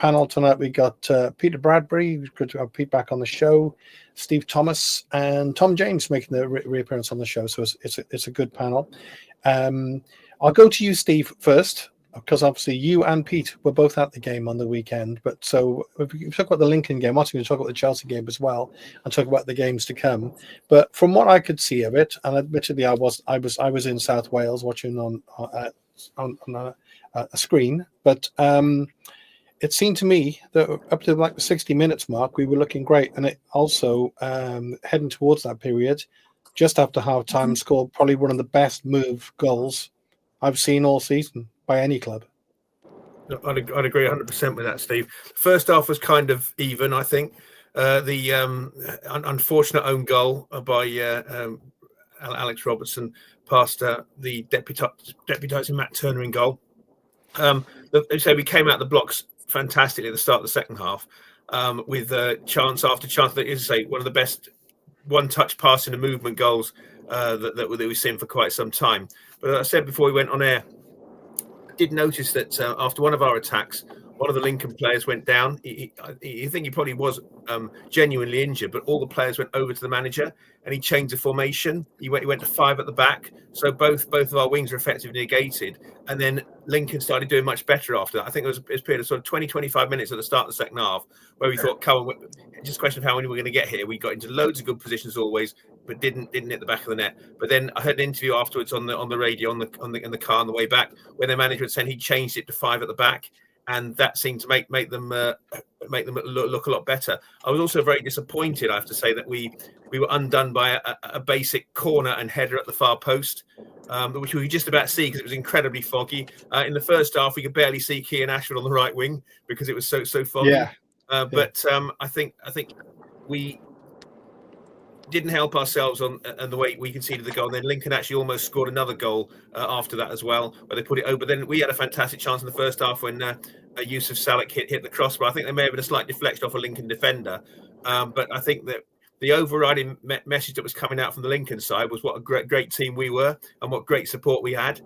panel tonight. We got Peter Bradbury, good to have Pete back on the show, Steve Thomas, and Tom James making the reappearance on the show. So it's a good panel. I'll go to you, Steve, first, because obviously you and Pete were both at the game on the weekend. But so if we talk about the Lincoln game, I'm also going to talk about the Chelsea game as well, and talk about the games to come. But from what I could see of it, and admittedly I was in South Wales watching on a screen, but it seemed to me that up to like the 60 minutes mark, we were looking great, and it also heading towards that period, just after half time, scored probably one of the best move goals I've seen all season by any club. I'd agree 100% with that, Steve. First half was kind of even, I think. The unfortunate own goal by Alex Robertson past the deputising Matt Turner in goal. So we came out the blocks fantastically at the start of the second half with chance after chance. That is, say, one of the best one-touch passing and movement goals that we've seen for quite some time. But as I said before we went on air, I did notice that after one of our attacks, one of the Lincoln players went down. You think he probably was genuinely injured, but all the players went over to the manager and he changed the formation. He went to 5 at the back, so both of our wings were effectively negated. And then Lincoln started doing much better after that. I think it was a period of sort of 20, 25 minutes at the start of the second half where we thought, come on, just a question of how many we're going to get here. We got into loads of good positions always, but didn't hit the back of the net. But then I heard an interview afterwards on the radio in the car on the way back where the manager had said he changed it to 5 at the back. And that seemed to make them look a lot better. I was also very disappointed, I have to say, that we were undone by a basic corner and header at the far post, which we could just about see because it was incredibly foggy. In the first half, we could barely see Kean Ashford on the right wing because it was so foggy. Yeah. But I think we didn't help ourselves on the way we conceded the goal. And then Lincoln actually almost scored another goal after that as well, where they put it over. Then we had a fantastic chance in the first half when Yusuf Salek hit the crossbar. I think there may have been a slight deflection off a Lincoln defender. But I think that the overriding message that was coming out from the Lincoln side was what a great team we were and what great support we had.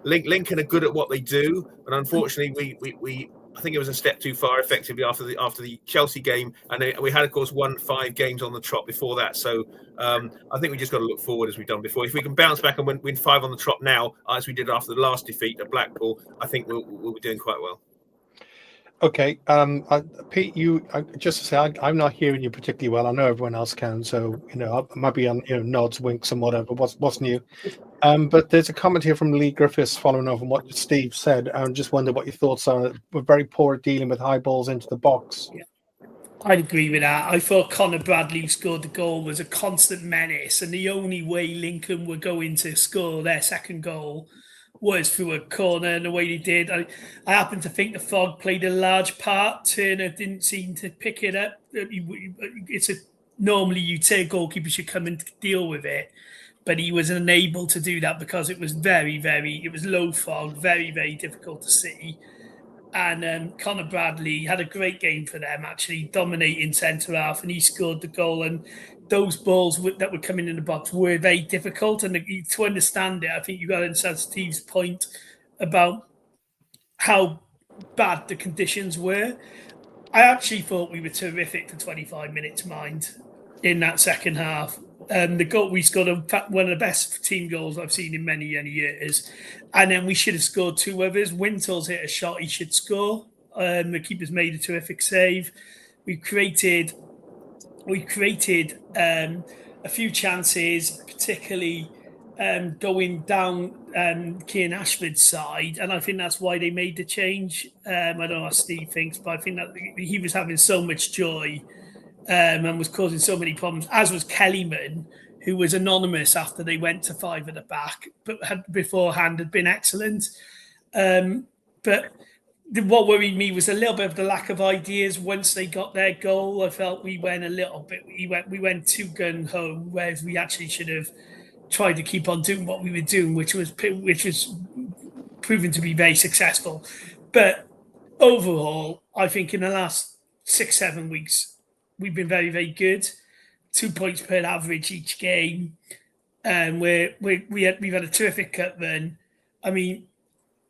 Lincoln are good at what they do, but unfortunately we I think it was a step too far effectively after the Chelsea game, and we had, of course, won 5 games on the trot before that. So I think we just got to look forward as we've done before. If we can bounce back and win 5 on the trot now, as we did after the last defeat at Blackpool, I think we'll be doing quite well. Okay, Pete, just to say, I'm not hearing you particularly well. I know everyone else can, so I might be on nods, winks, and whatever. What's new? But there's a comment here from Lee Griffiths following on from what Steve said. I just wonder what your thoughts are. We're very poor at dealing with high balls into the box. Yeah. I'd agree with that. I thought Conor Bradley, who scored the goal, was a constant menace, and the only way Lincoln were going to score their second goal was through a corner, and the way they did. I happen to think the fog played a large part. Turner didn't seem to pick it up. Normally you'd say a goalkeeper should come and deal with it, but he was unable to do that because it was it was low fog, very, very difficult to see. And Conor Bradley had a great game for them, actually dominating centre half, and he scored the goal. And those balls that were coming in the box were very difficult. And to understand it, I think you got to understand Steve's point about how bad the conditions were. I actually thought we were terrific for 25 minutes, mind, in that second half. The goal we scored, one of the best team goals I've seen in many years. And then we should have scored 2 others. Winters hit a shot he should score. The keeper's made a terrific save. We created a few chances, particularly going down Kean Ashford's side, and I think that's why they made the change. I don't know what Steve thinks, but I think that he was having so much joy and was causing so many problems, as was Kellyman, who was anonymous after they went to 5 at the back, but beforehand had been excellent. But what worried me was a little bit of the lack of ideas once they got their goal. I felt we went a little bit. We went too gun ho, whereas we actually should have tried to keep on doing what we were doing, which was proven to be very successful. But overall, I think in the last 6-7 weeks, we've been very, very good. 2 points per average each game, and we've had a terrific cup run. I mean,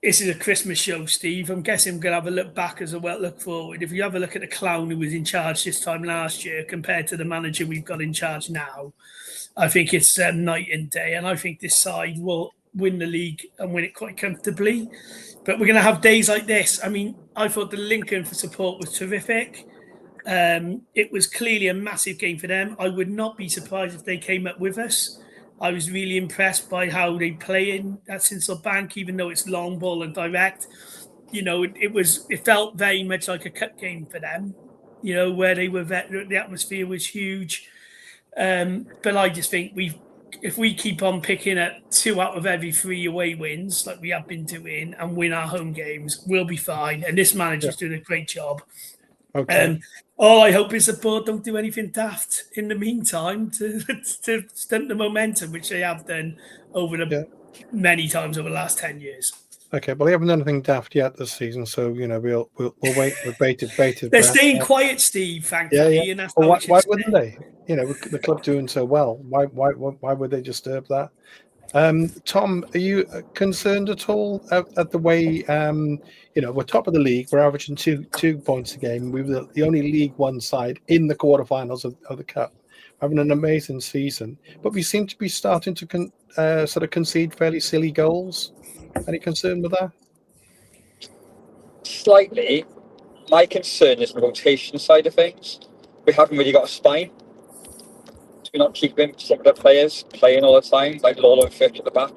this is a Christmas show, Steve. I'm guessing I'm going to have a look back as well, look forward. If you have a look at the clown who was in charge this time last year compared to the manager we've got in charge now, I think it's night and day. And I think this side will win the league and win it quite comfortably. But we're going to have days like this. I mean, I thought the Lincoln for support was terrific. It was clearly a massive game for them. I would not be surprised if they came up with us. I was really impressed by how they play in at Sincil Bank, even though it's long ball and direct. It felt very much like a cup game for them. Where they were, the atmosphere was huge. But I just think if we keep on picking up 2 out of every 3 away wins, like we have been doing, and win our home games, we'll be fine. And this manager's doing a great job. Okay. All I hope is the board don't do anything daft in the meantime to stunt the momentum, which they have done many times over the last 10 years. Okay, well, they haven't done anything daft yet this season, so we'll wait with bated They're breath. staying quiet, Steve. Thankfully, yeah. And that's well, why wouldn't they? The club doing so well. Why would they disturb that? Tom, are you concerned at all at the way we're top of the league, we're averaging two points a game, we were the only League One side in the quarterfinals of the cup, having an amazing season, but we seem to be starting to sort of concede fairly silly goals. Any concern with that? Slightly. My concern is the rotation side of things. We haven't really got a spine. We're not keeping some of the players playing all the time, like Lawler and Fitch at the back.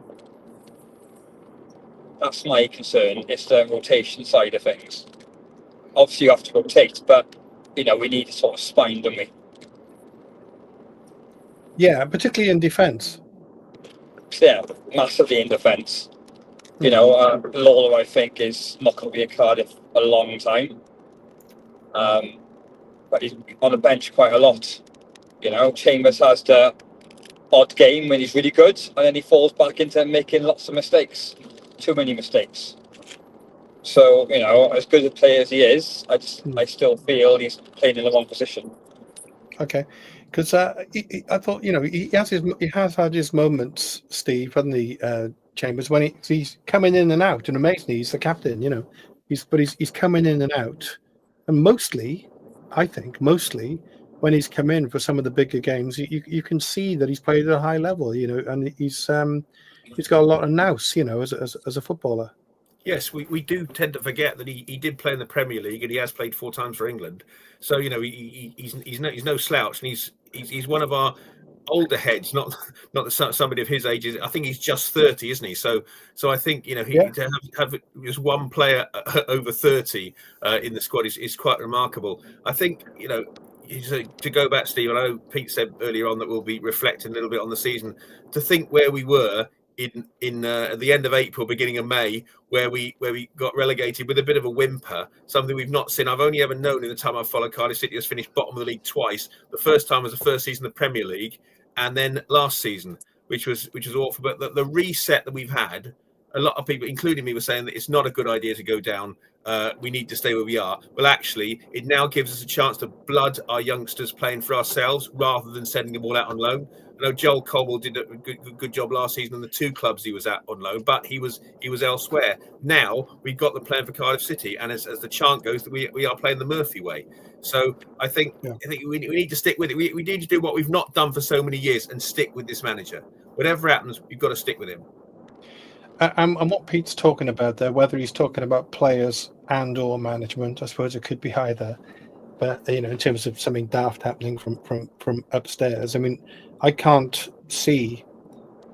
That's my concern. It's the rotation side of things. Obviously, you have to rotate, but we need a sort of spine, don't we? Yeah, particularly in defence. Yeah, massively in defence. Lawler, I think, is not going to be at Cardiff a long time. But he's on the bench quite a lot. Chambers has the odd game when he's really good, and then he falls back into making lots of mistakes. Too many mistakes. So, as good a player as he is, I still feel he's playing in the wrong position. Okay, because I thought he has had his moments, Steve, hasn't he, Chambers, when he's coming in and out, and amazingly he's the captain. He's coming in and out, and mostly when he's come in for some of the bigger games, you can see that he's played at a high level, and he's got a lot of nous, as a footballer. Yes, we do tend to forget that he did play in the Premier League and he has played 4 times for England. So he's no slouch, and he's one of our older heads, not somebody of his age. I think he's just 30, isn't he? So I think to have just one player over 30 in the squad is quite remarkable. I think to go back, Steve, I know Pete said earlier on that we'll be reflecting a little bit on the season. To think where we were in at the end of April, beginning of May, where we got relegated with a bit of a whimper, something we've not seen. I've only ever known in the time I've followed Cardiff City has finished bottom of the league twice. The first time was the first season of the Premier League, and then last season, which was awful. But the reset that we've had, a lot of people, including me, were saying that it's not a good idea to go down. We need to stay where we are. Well, actually, it now gives us a chance to blood our youngsters playing for ourselves rather than sending them all out on loan. I know Joel Cobble did a good job last season in the 2 clubs he was at on loan, but he was elsewhere. Now we've got the plan for Cardiff City, and as the chant goes, that we are playing the Murphy way. So I think we need to stick with it. We need to do what we've not done for so many years and stick with this manager. Whatever happens, we've got to stick with him. And what Pete's talking about there, whether he's talking about players and or management, I suppose it could be either. But in terms of something daft happening from upstairs, I mean, I can't see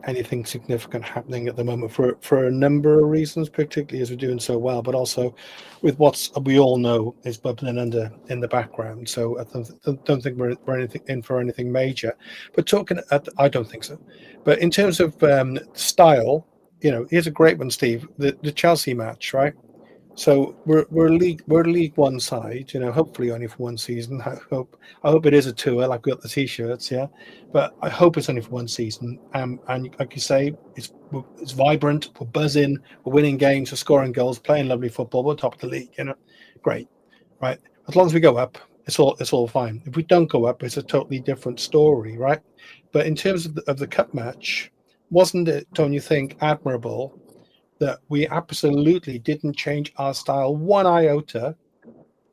anything significant happening at the moment for a number of reasons, particularly as we're doing so well, but also with what's we all know is bubbling under in the background. So I don't think we're in for anything major. But I don't think so. But in terms of style, here's a great one, Steve. The Chelsea match, right? So we're a League One side, hopefully only for one season. I hope it is a tour. Like we got the T-shirts, yeah, but I hope it's only for one season. And like you say, it's vibrant. We're buzzing. We're winning games. We're scoring goals. Playing lovely football. We're top of the league. Great, right? As long as we go up, it's all fine. If we don't go up, it's a totally different story, right? But in terms of the cup match, wasn't it? Don't you think admirable that we absolutely didn't change our style one iota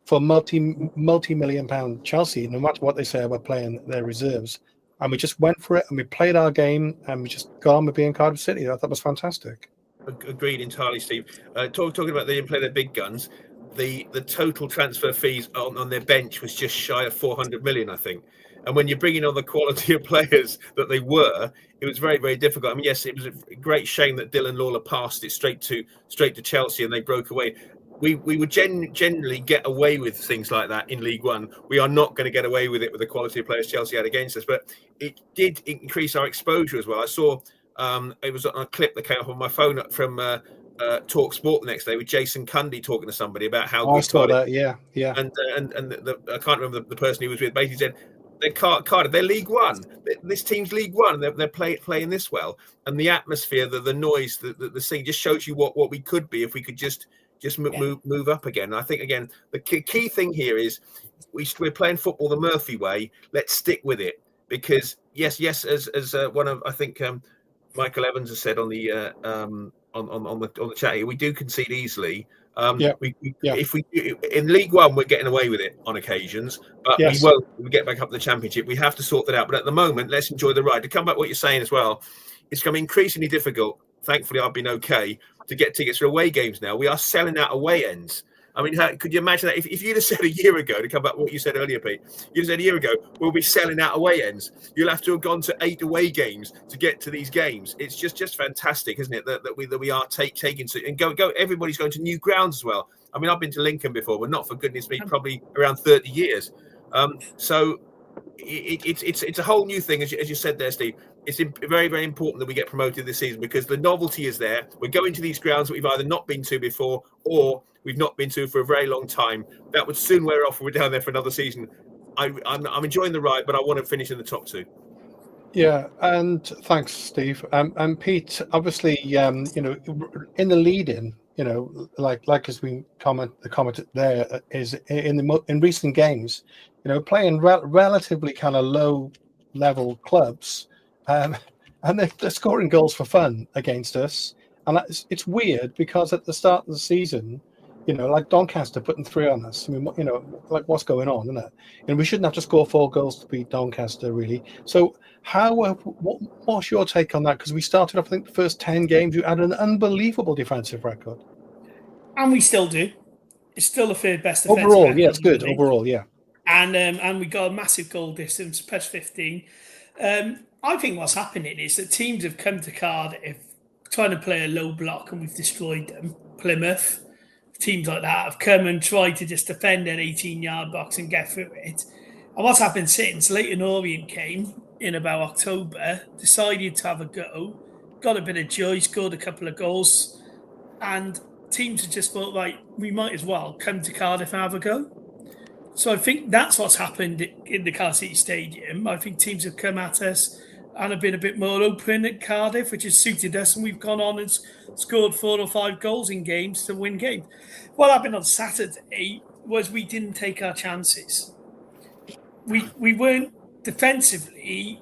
for multi-million pound Chelsea, no matter what they say about playing their reserves. And we just went for it and we played our game and we just got on with being Cardiff City. I thought that was fantastic. Agreed entirely, Steve. Talking about they didn't play their big guns, the total transfer fees on their bench was just shy of 400 million, I think. And when you're bringing on the quality of players that they were, it was very, very difficult. I mean, yes, it was a great shame that Dylan Lawler passed it straight to Chelsea and they broke away. We would generally get away with things like that in League One. We are not going to get away with it with the quality of players Chelsea had against us. But it did increase our exposure as well. I saw it was on a clip that came up on my phone from Talk Sport the next day with Jason Cundy talking to somebody about how good I saw that, yeah. And I can't remember the person he was with, basically said, they're Cardiff, they're League One. This team's League One. They're playing this well. And the atmosphere, the noise, the scene just shows you what we could be if we could just move up again. And I think, again, the key thing here is we're playing football the Murphy way. Let's stick with it. Because, yes, as one of, I think, Michael Evans has said on the on the chat here, we do concede easily. If we in League One, we're getting away with it on occasions, but we won't. We get back up to the Championship. We have to sort that out. But at the moment, let's enjoy the ride. To come back to what you're saying as well, it's becoming increasingly difficult. Thankfully, I've been okay to get tickets for away games now. We are selling out away ends. I mean, could you imagine that if you'd have said a year ago, to come back to what you said earlier, Pete, you'd have said a year ago, we'll be selling out away ends. You'll have to have gone to 8 away games to get to these games. It's just fantastic, isn't it? That we are taking to and go. Everybody's going to new grounds as well. I mean, I've been to Lincoln before, but not for goodness me, probably around 30 years. So it's a whole new thing, as you said there, Steve. It's very, very important that we get promoted this season because the novelty is there. We're going to these grounds that we've either not been to before or we've not been to for a very long time. That would soon wear off if we're down there for another season. I'm enjoying the ride, but I want to finish in the top 2. Yeah, and thanks, Steve. And Pete, obviously, in the lead-in, like as we commented there, is in recent games, playing relatively kind of low-level clubs, and they're scoring goals for fun against us. And it's weird because at the start of the season, like Doncaster putting 3 on us. I mean, like what's going on, isn't it? And we shouldn't have to score 4 goals to beat Doncaster, really. So what's your take on that? Because we started off, I think, the first 10 games, you had an unbelievable defensive record. And we still do. It's still the third best defensive overall. record. Yeah, it's good overall. Yeah, and we got a massive goal distance, plus 15. I think what's happening is that teams have come to Cardiff trying to play a low block, and we've destroyed them. Plymouth, teams like that have come and tried to just defend their 18-yard box and get through it. And what's happened since Leyton Orient came in about October, decided to have a go, got a bit of joy, scored a couple of goals, and teams have just thought, right, we might as well come to Cardiff and have a go. So I think that's what's happened in the Cardiff City Stadium. I think teams have come at us and have been a bit more open at Cardiff, which has suited us, and we've gone on and scored 4 or 5 goals in games to win games. What happened on Saturday was we didn't take our chances. We weren't defensively,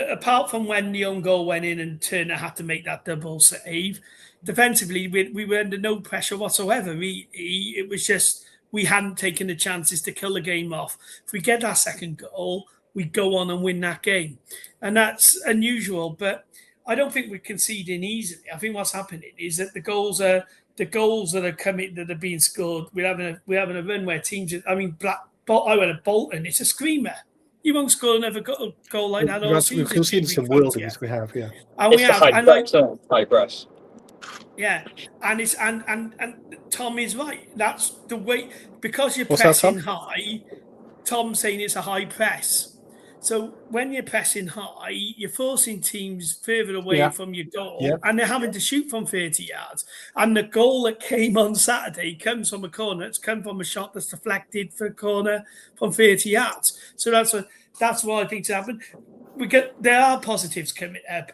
apart from when the own goal went in and Turner had to make that double save, defensively we were under no pressure whatsoever. It was just we hadn't taken the chances to kill the game off. If we get that second goal, we go on and win that game. And that's unusual, but I don't think we're conceding easily. I think what's happening is that the goals that are coming, that are being scored, we're having a run where teams, I went to Bolton, it's a screamer. You won't score another goal like that all season. We've conceded some worldies, we have, yeah. And it's high press. Yeah, and Tom is right. That's the way, because you're pressing high. Tom's saying it's a high press. So when you're pressing high, you're forcing teams further away from your goal, and they're having to shoot from 30 yards. And the goal that came on Saturday comes from a corner. It's come from a shot that's deflected for a corner from 30 yards. So that's what I think's happened. There are positives coming up.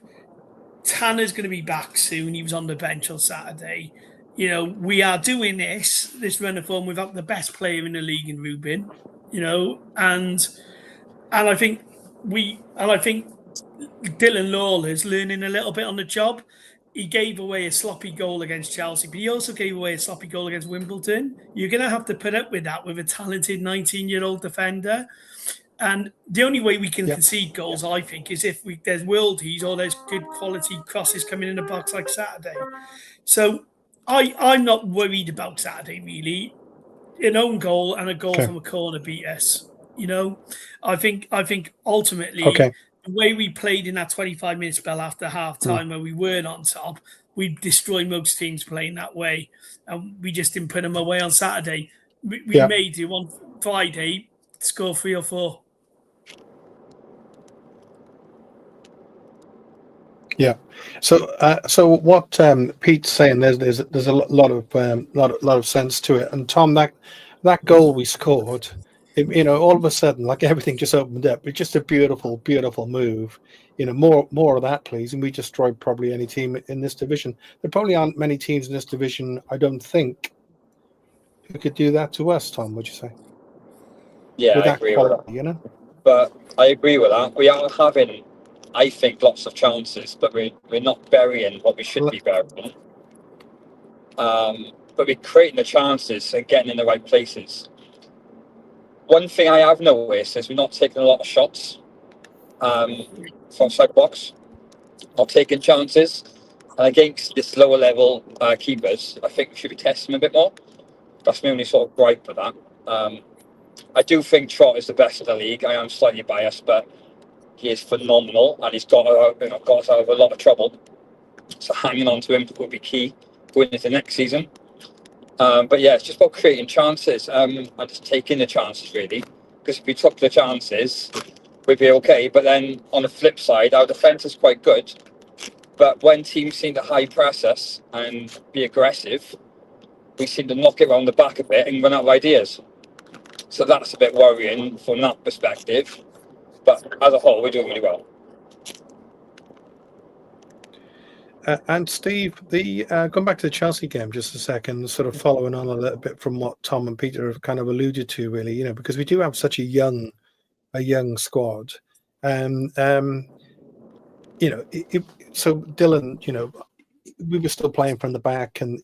Tanner's going to be back soon. He was on the bench on Saturday. We are doing this run of form without the best player in the league in Rubin. And I think Dylan Lawler's learning a little bit on the job. he gave away a sloppy goal against Chelsea, but he also gave away a sloppy goal against Wimbledon. You're going to have to put up with that with a talented 19-year-old defender. And the only way we can concede goals, I think, is if there's worldies or there's good quality crosses coming in the box like Saturday. So I'm not worried about Saturday, really. An own goal and a goal from a corner beat us. I think ultimately the way we played in that 25-minute spell after half time where we weren't on top, we destroyed most teams playing that way. And we just didn't put them away on Saturday. We made it on Friday, score 3 or 4. Yeah. So what Pete's saying, there's a lot of sense to it. And Tom, that goal we scored, all of a sudden, like everything just opened up. It's just a beautiful, beautiful move. More of that, please. And we destroyed probably any team in this division. There probably aren't many teams in this division, I don't think, who could do that to us. Tom, would you say? Yeah, I agree with that. But I agree with that. We are having, I think, lots of chances, but we're not burying what we should be burying. But we're creating the chances and getting in the right places. One thing I have noticed is we're not taking a lot of shots from side box, not taking chances. And against this lower level keepers, I think we should be testing them a bit more. That's my only sort of gripe with that. I do think Trott is the best in the league. I am slightly biased, but he is phenomenal, and he's got us out of a lot of trouble. So hanging on to him will be key going into next season. But yeah, it's just about creating chances and just taking the chances, really. Because if we took the chances, we'd be okay. But then on the flip side, our defence is quite good. But when teams seem to high press us and be aggressive, we seem to knock it around the back a bit and run out of ideas. So that's a bit worrying from that perspective. But as a whole, we're doing really well. And Steve, going back to the Chelsea game just a second, sort of following on a little bit from what Tom and Peter have kind of alluded to, really, because we do have such a young squad. So Dylan, we were still playing from the back, and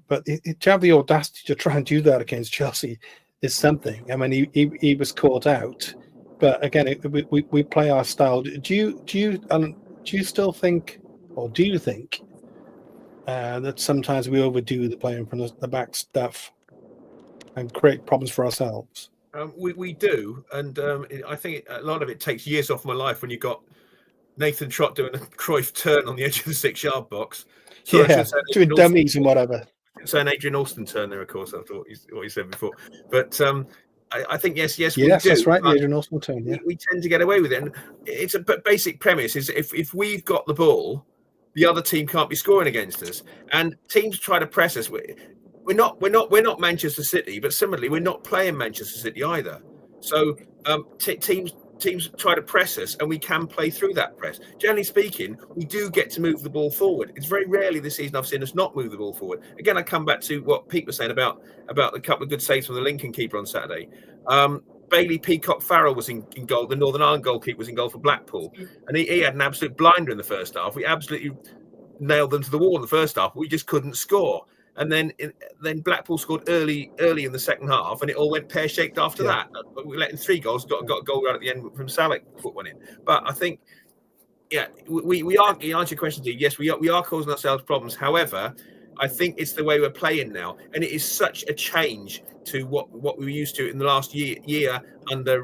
but to have the audacity to try and do that against Chelsea is something. I mean, he was caught out, but again, we play our style. Do you still think? Or do you think that sometimes we overdo the playing from the back stuff and create problems for ourselves? We do, and I think a lot of it takes years off my life when you've got Nathan Trott doing a Cruyff turn on the edge of the 6-yard box. So doing dummies and whatever. Saying Adrian Alston turn there, of course. I thought what you said before, but I think yes, we do. That's right. The Adrian Alston turn. Yeah, we tend to get away with it, and it's a basic premise is if we've got the ball, the other team can't be scoring against us, and teams try to press us. We're not Manchester City, but similarly, we're not playing Manchester City either. So teams try to press us, and we can play through that press. Generally speaking, we do get to move the ball forward. It's very rarely this season I've seen us not move the ball forward. Again, I come back to what Pete was saying about a couple of good saves from the Lincoln keeper on Saturday. Bailey Peacock Farrell was in goal. The Northern Ireland goalkeeper was in goal for Blackpool, and he had an absolute blinder in the first half. We absolutely nailed them to the wall in the first half. We just couldn't score. And then Blackpool scored early in the second half, and it all went pear-shaped after that. We let in 3 goals, got a goal right at the end from Salek, put one in. But I think, we are, to answer your question, Steve, yes, we are causing ourselves problems. However, I think it's the way we're playing now, and it is such a change to what we were used to in the last year under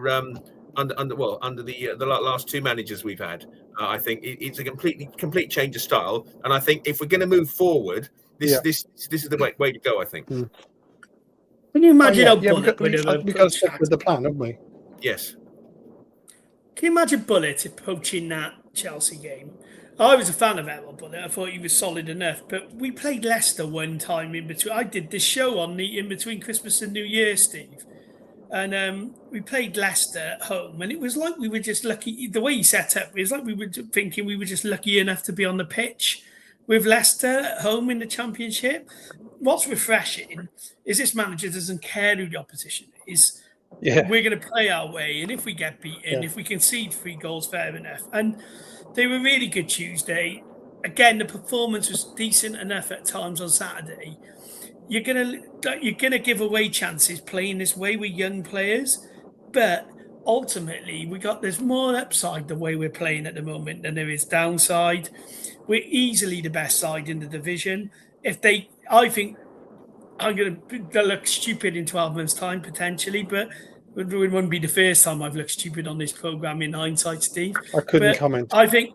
the last 2 managers we've had. I think it's a complete change of style, and I think if we're going to move forward, this is the way to go. I think. Can you imagine Bullet we got to stick with the plan, haven't we? Yes. Can you imagine Bullet approaching that Chelsea game? I was a fan of Errol Bullet. I thought he was solid enough. But we played Leicester one time in between. I did this show in between Christmas and New Year, Steve. And we played Leicester at home. And it was like we were just lucky. The way he set up, it was like we were thinking we were just lucky enough to be on the pitch with Leicester at home in the Championship. What's refreshing is this manager doesn't care who the opposition is. We're going to play our way. And if we get beaten, if we concede 3 goals, fair enough. And they were really good Tuesday. again, the performance was decent enough at times on Saturday. You're gonna give away chances playing this way with young players, but ultimately there's more upside the way we're playing at the moment than there is downside. We're easily the best side in the division. I think they'll look stupid in 12 months' time potentially, but it wouldn't be the first time I've looked stupid on this program in hindsight, Steve. I couldn't comment. I think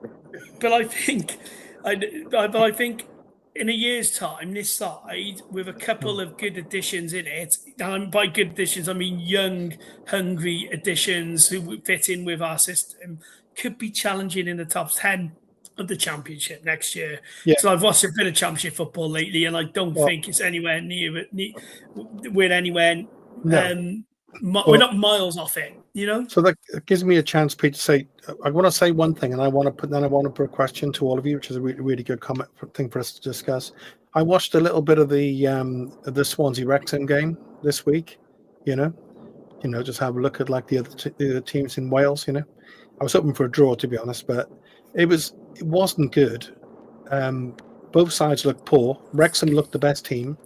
in a year's time, this side, with a couple of good additions in it, and by good additions, I mean young, hungry additions who fit in with our system, could be challenging in the top 10 of the Championship next year. Yeah. So I've watched a bit of Championship football lately, and I don't think it's anywhere near it. We're anywhere. We're not miles off it, you know. So that gives me a chance, Pete, to say I want to say one thing, and I want to put a question to all of you, which is a really good thing for us to discuss. I watched a little bit of the Swansea Wrexham game this week. You know, just have a look at like the other teams in Wales. You know, I was hoping for a draw, to be honest, but it wasn't good. Both sides looked poor. Wrexham looked the best team,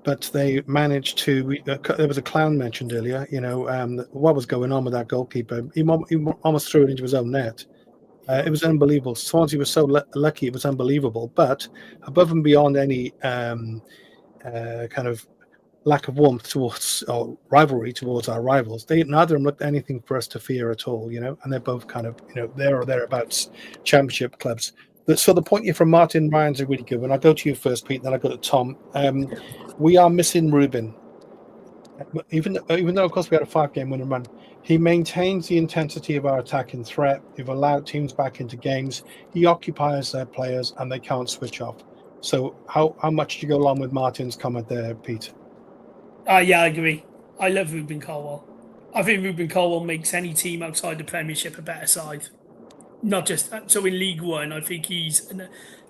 but they managed to. There was a clown mentioned earlier. You know, what was going on with that goalkeeper? He almost threw it into his own net. It was unbelievable. Swansea was so lucky; it was unbelievable. But above and beyond any kind of lack of warmth towards or rivalry towards our rivals, neither of them looked anything for us to fear at all. You know, and they're both kind of there or thereabouts Championship clubs. So the point here from Martin Ryan's a really good one. I'll go to you first, Pete, then I'll go to Tom. We are missing Ruben. Even though, of course, we had a 5-game winning run, he maintains the intensity of our attacking threat. We've allowed teams back into games. He occupies their players, and they can't switch off. So how much do you go along with Martin's comment there, Pete? Yeah, I agree. I love Ruben Colwell. I think Ruben Colwell makes any team outside the Premiership a better side. Not just so in League One, I think he's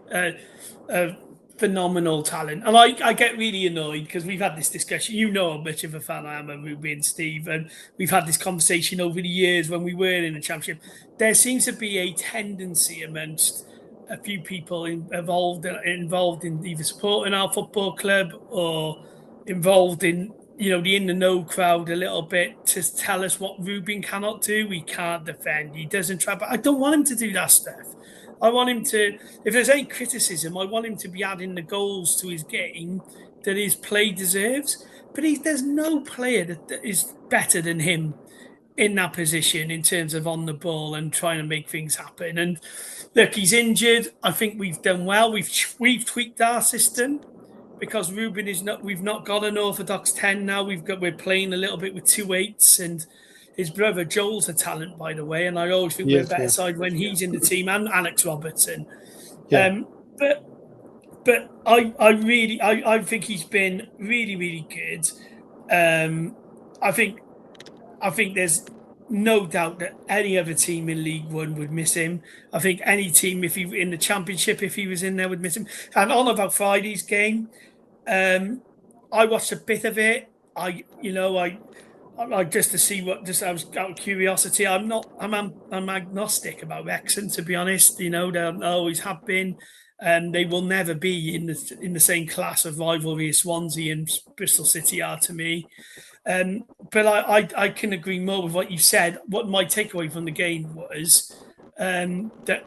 a phenomenal talent. And I get really annoyed because we've had this discussion. You know how much of a fan I am of Ruben, Steve, and we've had this conversation over the years when we were in the Championship. There seems to be a tendency amongst a few people involved in either supporting our football club or involved in the in the know crowd a little bit to tell us what Ruben cannot do. He can't defend. He doesn't try. But I don't want him to do that stuff. I want him to, if there's any criticism, I want him to be adding the goals to his game that his play deserves. But there's no player that is better than him in that position in terms of on the ball and trying to make things happen. And look, he's injured. I think we've done well. We've tweaked our system. Because Ruben we've not got an orthodox 10 now. We're playing a little bit with 2 8s, and his brother Joel's a talent, by the way. And I always think we're a better side when he's in the team, and Alex Robertson. Yeah. But I think he's been really, really good. I think there's no doubt that any other team in League One would miss him. I think any team, if he in the Championship, if he was in there, would miss him. And on about Friday's game, I watched a bit of it. I just to see I was out of curiosity. I'm agnostic about Wrexham, to be honest. They always have been. They will never be in the same class of rivalry as Swansea and Bristol City are to me. But I can agree more with what you said. What my takeaway from the game was that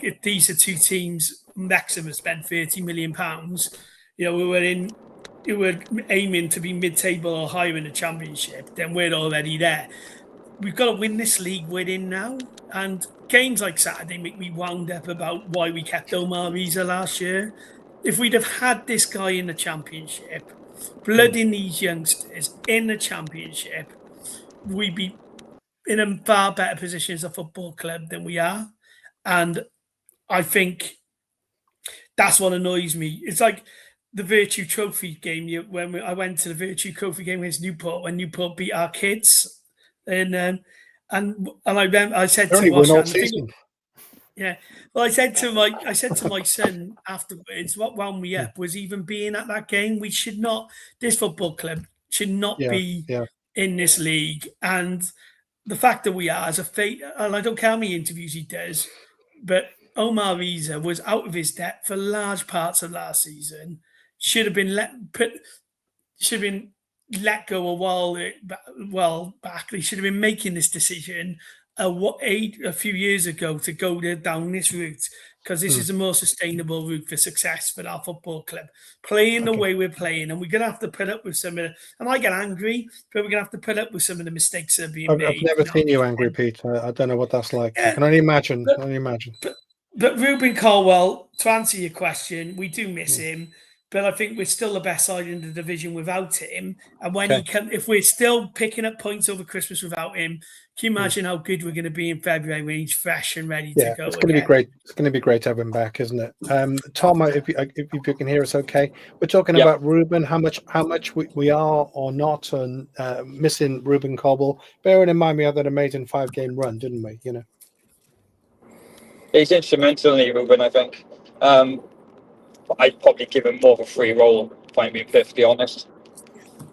if these are two teams, Wrexham has spent £30 million. We were aiming to be mid-table or higher in the Championship. Then we're already there. We've got to win this league we're in now, and games like Saturday make me wound up about why we kept Omar Riza last year. If we'd have had this guy in the Championship, blooding these youngsters in the Championship, we'd be in a far better position as a football club than we are. And I think that's what annoys me. It's like the Virtue Trophy game when I went to the Virtue Trophy game against Newport when Newport beat our kids, and I remember I said to Wash, yeah. Well, I said to my son afterwards, what wound me up was even being at that game. We should not. This football club should not be in this league, and the fact that we are as a fate. And I don't care how many interviews he does, but Omar Riza was out of his depth for large parts of last season. Should have been let go a while back. They should have been making this decision a few years ago to go down this route, because this is a more sustainable route for success for our football club. Playing the way we're playing, and we're going to have to put up with some of the, and I get angry, but we're going to have to put up with some of the mistakes that are being made. I've never seen you angry, Pete. I don't know what that's like. I can only imagine. But Ruben Caldwell, to answer your question, we do miss him. But I think we're still the best side in the division without him. And when if we're still picking up points over Christmas without him, can you imagine how good we're going to be in February when he's fresh and ready to go? It's going to be great. It's going to be great to have him back, isn't it? Tom, if you can hear us, okay. We're talking about Ruben, how much we are or not, and missing Ruben Caldwell. Bearing in mind we had that amazing 5-game run, didn't we? You know, he's instrumental in Ruben, I think. I'd probably give him more of a free role, if I'm being perfectly honest.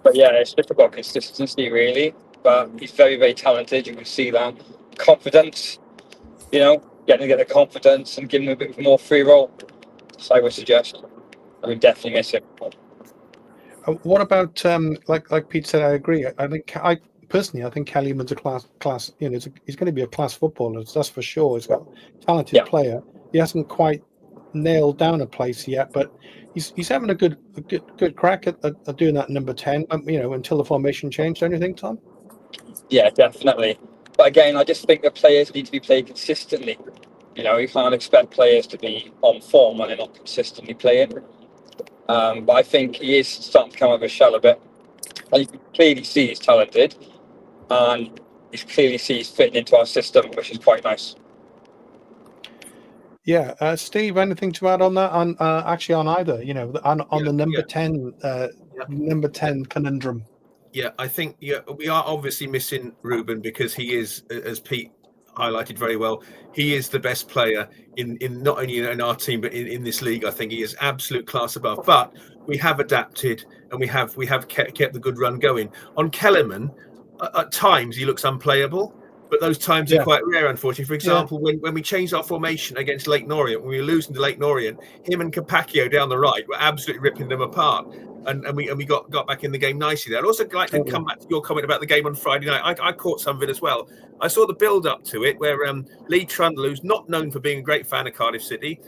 But yeah, it's just about consistency, really. But he's very, very talented. You can see that. Confidence, getting to get the confidence and giving him a bit more free role. So I would suggest. I would definitely miss him. What about, like Pete said, I agree. I think Kellyman's a class. He's going to be a class footballer. That's for sure. He's got a talented player. He hasn't quite nailed down a place yet, but he's having a good crack at doing that number 10. Until the formation changed. Don't you think, Tom? Yeah, definitely. But again, I just think the players need to be played consistently. You can't expect players to be on form when they're not consistently playing. But I think he is starting to come out of his shell a bit. And you can clearly see he's talented, and you clearly see he's fitting into our system, which is quite nice. Yeah, Steve, anything to add on that? On either, on the number 10, number 10 conundrum. Yeah, I think we are obviously missing Ruben, because he is, as Pete highlighted very well, he is the best player in not only in our team but in this league. I think he is absolute class above. But we have adapted, and we have kept the good run going. On Kellerman, at times he looks unplayable. But those times are quite rare, unfortunately. For example, when we changed our formation against Leyton Orient, when we were losing to Leyton Orient, him and Capaccio down the right were absolutely ripping them apart. And we got back in the game nicely there. I'd also like to come back to your comment about the game on Friday night. I caught some of it as well. I saw the build-up to it, where Lee Trundle, who's not known for being a great fan of Cardiff City,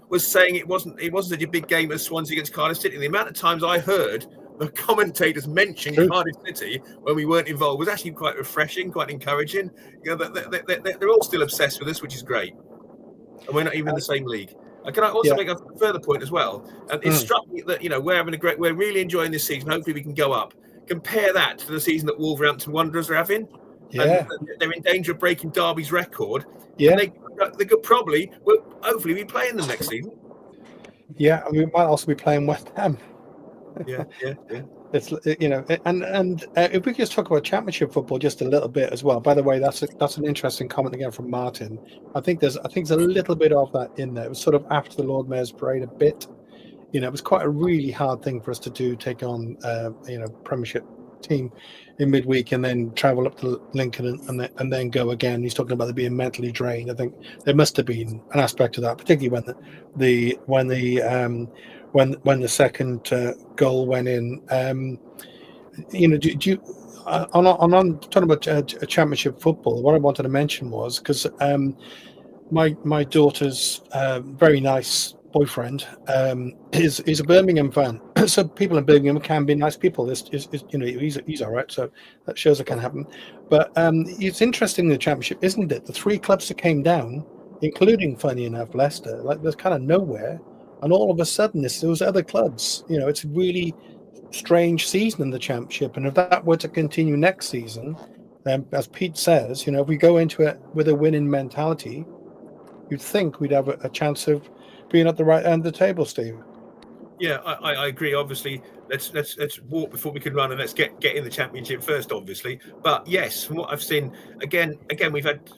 was saying it wasn't such a big game as Swansea against Cardiff City. And the amount of times I heard the commentators mentioned Cardiff City when we weren't involved was actually quite refreshing, quite encouraging. They're all still obsessed with us, which is great. And we're not even in the same league. Can I also make a further point as well? It struck me that we're really enjoying this season. Hopefully we can go up. Compare that to the season that Wolverhampton Wanderers are having. Yeah, and they're in danger of breaking Derby's record. Yeah, they could hopefully be playing them next season. Yeah, and we might also be playing West Ham. Yeah. It's and if we could just talk about Championship football just a little bit as well. By the way, that's an interesting comment again from Martin. I think there's a little bit of that in there. It was sort of after the Lord Mayor's Parade a bit. It was quite a really hard thing for us to do, take on Premiership team in midweek and then travel up to Lincoln and then go again. He's talking about them being mentally drained. I think there must have been an aspect of that, particularly when the second goal went in. I'm talking about a Championship football. What I wanted to mention was because my daughter's very nice boyfriend is a Birmingham fan. So people in Birmingham can be nice people. He's all right. So that shows it can happen. But it's interesting in the Championship, isn't it? The three clubs that came down, including, funny enough, Leicester, like there's kind of nowhere. And all of a sudden, those other clubs, it's a really strange season in the Championship. And if that were to continue next season, as Pete says, if we go into it with a winning mentality, you'd think we'd have a chance of being at the right end of the table, Steve. Yeah, I agree. Obviously, let's walk before we can run, and let's get in the Championship first, obviously. But yes, from what I've seen, again, we've had,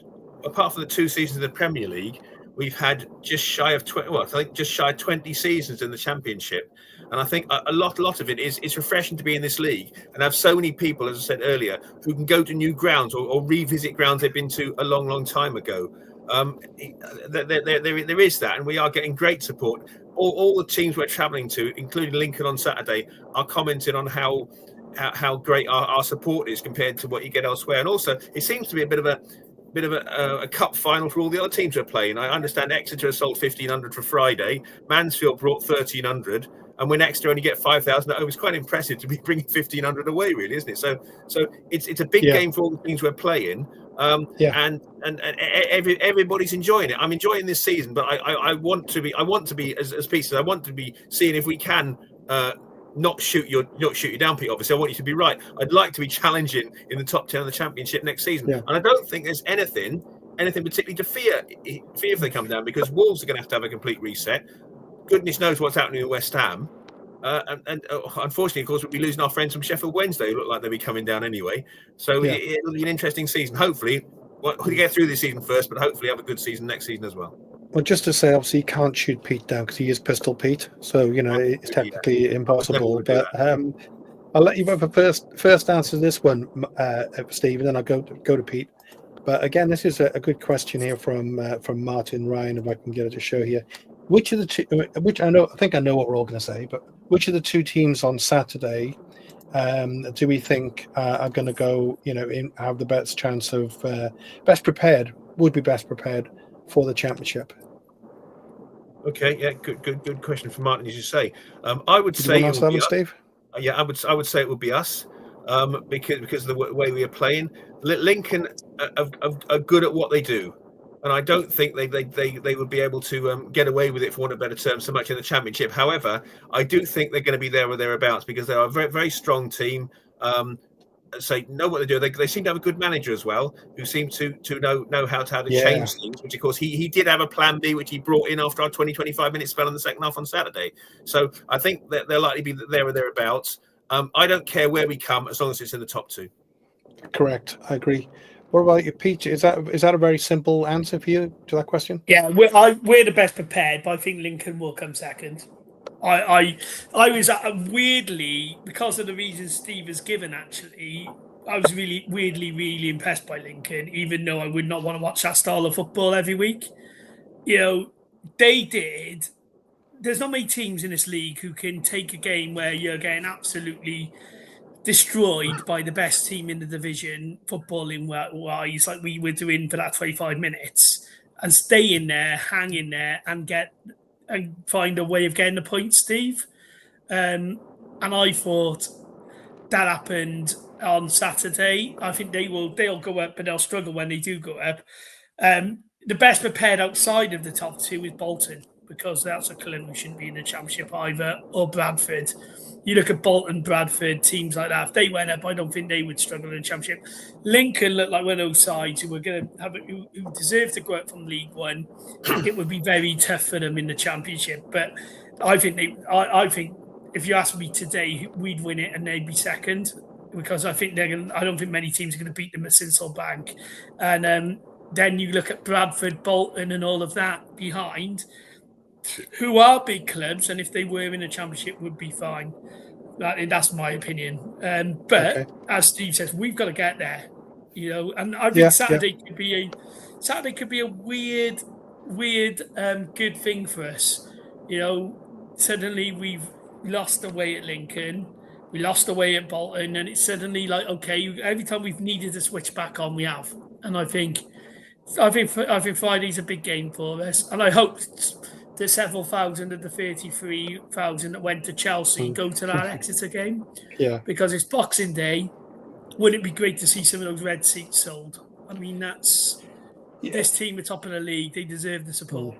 apart from the 2 seasons in the Premier League, we've had just shy of 20 seasons in the Championship. And I think a lot of it is refreshing to be in this league and have so many people, as I said earlier, who can go to new grounds or revisit grounds they've been to a long, long time ago. There is that, and we are getting great support. All the teams we're travelling to, including Lincoln on Saturday, are commenting on how great our support is compared to what you get elsewhere. And also, it seems to be a bit of a cup final for all the other teams we're playing. I understand Exeter sold 1,500 for Friday. Mansfield brought 1,300, and when Exeter only get 5,000 at home, it's quite impressive to be bringing 1,500 away, really, isn't it? So it's a big game for all the teams we're playing. And everybody's enjoying it. I'm enjoying this season, but I want to be as pieces. I want to be seeing if we can not shoot you down, Pete. Obviously, I want you to be right. I'd like to be challenging in the top 10 of the championship next season, and I don't think there's anything particularly to fear if they come down, because Wolves are going to have a complete reset. Goodness knows what's happening at West Ham. And unfortunately, of course, we'll be losing our friends from Sheffield Wednesday, who look like they'll be coming down anyway. So it'll be an interesting season. Hopefully, we'll get through this season first, but hopefully have a good season next season as well. Well, just to say, obviously, you can't shoot Pete down because he is Pistol Pete. So, it's technically impossible. But I'll let you have a first answer to this one, Steve, and then I'll go to Pete. But again, this is a good question here from Martin Ryan, if I can get it to show here. Which of the two? I think I know what we're all going to say, but which of the two teams on Saturday do we think are going to go? Have the best chance of would be best prepared for the championship? Okay, yeah, good question from Martin, as you say. I would say you want to answer that one, Steve? Yeah, I would say it would be us, because of the way we are playing. Lincoln are good at what they do. And I don't think they would be able to get away with it, for want of a better term, so much in the championship. However, I do think they're going to be there or thereabouts, because they are a very, very strong team. Know what they do. They seem to have a good manager as well, who seems to know how to change things. Which, of course, he did have a plan B, which he brought in after our 20-25 minute spell in the second half on Saturday. So I think that they're likely to be there or thereabouts. I don't care where we come, as long as it's in the top two. Correct. I agree. What about you, Pete? Is that a very simple answer for you to that question? Yeah, we're the best prepared, but I think Lincoln will come second. I was weirdly, because of the reasons Steve has given, actually, I was really weirdly impressed by Lincoln, even though I would not want to watch that style of football every week. They did. There's not many teams in this league who can take a game where you're getting absolutely destroyed by the best team in the division, footballing wise, like we were doing for that 25 minutes, and stay in there, hang in there, and find a way of getting the points, Steve. And I thought that happened on Saturday. I think they'll go up, but they'll struggle when they do go up. The best prepared outside of the top two is Bolton, because that's a club who shouldn't be in the championship either, or Bradford. You look at Bolton, Bradford, teams like that. If they went up, I don't think they would struggle in the championship. Lincoln looked like one of those sides who were going to who deserve to go up from League One. It would be very tough for them in the championship. But I think if you ask me today, we'd win it and they'd be second, because I don't think many teams are going to beat them at Sinsel Bank. And then you look at Bradford, Bolton, and all of that behind, who are big clubs, and if they were in a championship would be fine. That's my opinion. But as Steve says, we've got to get there, and I think Saturday could be a weird good thing for us. Suddenly we've lost away at Lincoln, we lost away at Bolton, and it's suddenly like, okay, every time we've needed to switch back on, we have. And I think Friday's a big game for us, and I hope the several thousand of the 33,000 that went to Chelsea go to that Exeter game. Yeah. Because it's Boxing Day. Wouldn't it be great to see some of those red seats sold? I mean, that's this team at top of the league. They deserve the support.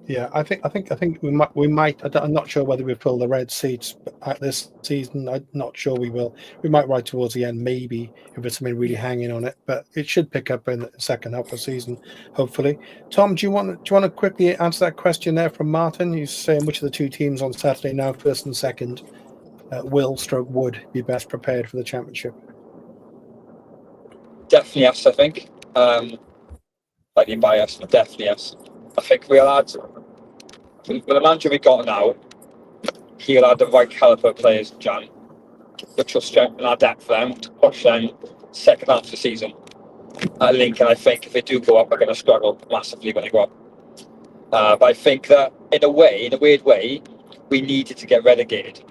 Yeah, I think we might. I'm not sure whether we fill the red seats at this season. I'm not sure we will. We might right towards the end, maybe, if it's something really hanging on it. But it should pick up in the second half of the season, hopefully. Tom, do you want to quickly answer that question there from Martin? He's saying which of the two teams on Saturday now, first and second, would be best prepared for the championship? Definitely us, I think. Slightly biased, but definitely us. I think with the manager we got now, he'll have the right caliber of players, Jan, which will strengthen our depth for them to push them second half of the season. at Lincoln. I think if they do go up, they're going to struggle massively when they go up. But I think that in a weird way, we needed to get relegated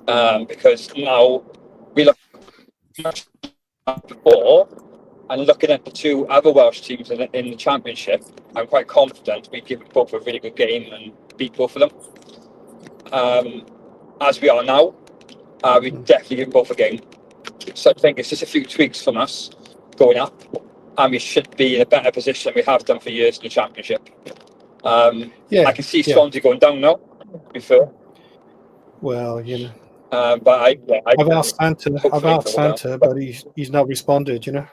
because now we look before, and looking at the two other Welsh teams in the Championship, I'm quite confident we give both a really good game and beat both of them. As we are now, we definitely give both a game. So I think it's just a few tweaks from us going up, and we should be in a better position than we have done for years in the Championship. I can see Swansea going down now, to be fair. Well, you know. But I've asked Santa, but he's not responded, you know.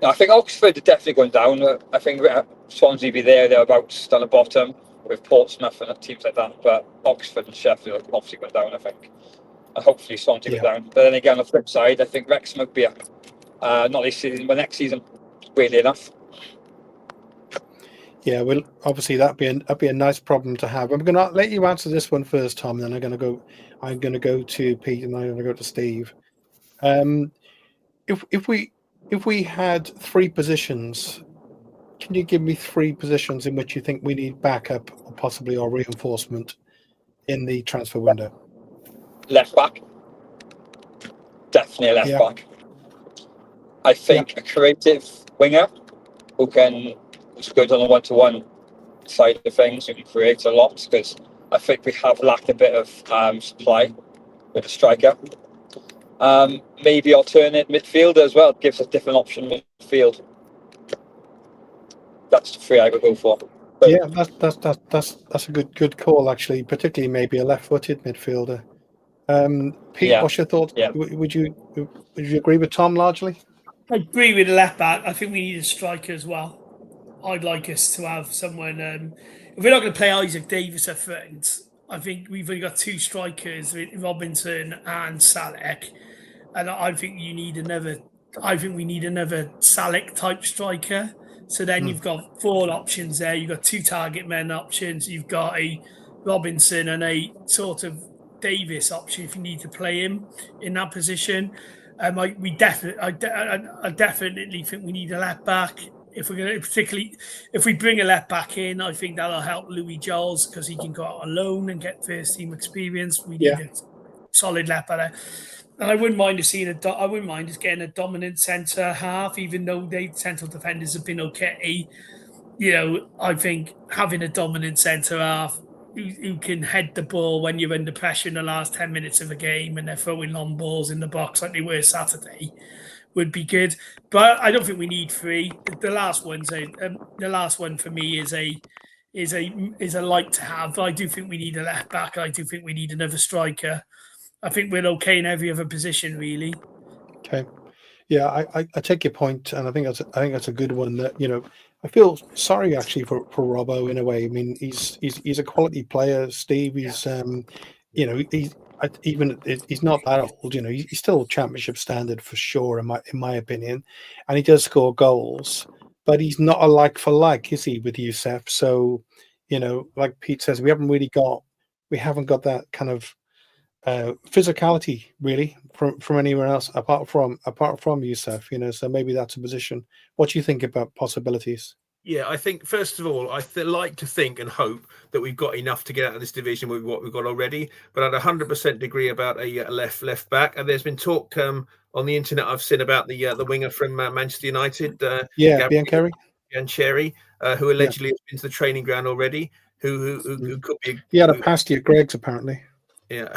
I think Oxford are definitely going down. I think Swansea will be thereabouts down the bottom with Portsmouth and teams like that. But Oxford and Sheffield are obviously going down, I think. And hopefully Swansea go down. But then again, on the flip side, I think Wrexham will be up. Not this season, but next season, weirdly enough. Yeah, well, obviously that'd be a nice problem to have. I'm going to let you answer this one first, Tom. Then I'm going to go to Pete, and I'm going to go to Steve. If we had three positions, can you give me three positions in which you think we need backup or possibly or reinforcement in the transfer window? Left back, definitely a left back. I think a creative winger who's good on the one-to-one side of things, who can create a lot, because I think we have lacked a bit of supply with a striker. Maybe alternate midfielder as well, gives us different option midfield. That's the three I would go for. But yeah, that's a good call actually, particularly maybe a left-footed midfielder. Pete, what's your thoughts? Yeah. Would you agree with Tom largely? I agree with the left back. I think we need a striker as well. I'd like us to have someone. If we're not going to play Isaac Davis up front, I think we've only got two strikers, Robinson and Salek, and I think you need another. I think we need another Salek type striker. So then you've got four options there. You've got two target men options. You've got a Robinson and a sort of Davis option if you need to play him in that position. I definitely think we need a left back. If we're going to, particularly if we bring a left back in, I think that'll help Louis Giles because he can go out on loan and get first team experience. We need a solid left back. And I wouldn't mind us getting a dominant centre half, even though the central defenders have been okay. You know, I think having a dominant centre half who can head the ball when you're under pressure in the last 10 minutes of a game and they're throwing long balls in the box like they were Saturday would be good. But I don't think we need three. The last one for me is a like to have. I do think we need a left back. I do think we need another striker. I think we're okay in every other position, really. Okay, yeah, I take your point, and I think that's a good one. That, you know, I feel sorry actually for Robbo in a way. I mean, he's a quality player, Steve. He's you know, he's not that old. You know, he's still championship standard for sure in my opinion, and he does score goals, but he's not a like for like, is he, with Youssef? So, you know, like Pete says, we haven't got that kind of physicality really from anywhere else apart from Youssef, you know. So maybe that's a position. What do you think about possibilities? Yeah, I think first of all, I like to think and hope that we've got enough to get out of this division with what we've got already. But I'd 100% agree about a left back. And there's been talk on the internet I've seen about the winger from Manchester United, Biancheri, who allegedly has been to the training ground already. Who could be? He had a pasty at Greg's apparently. Yeah,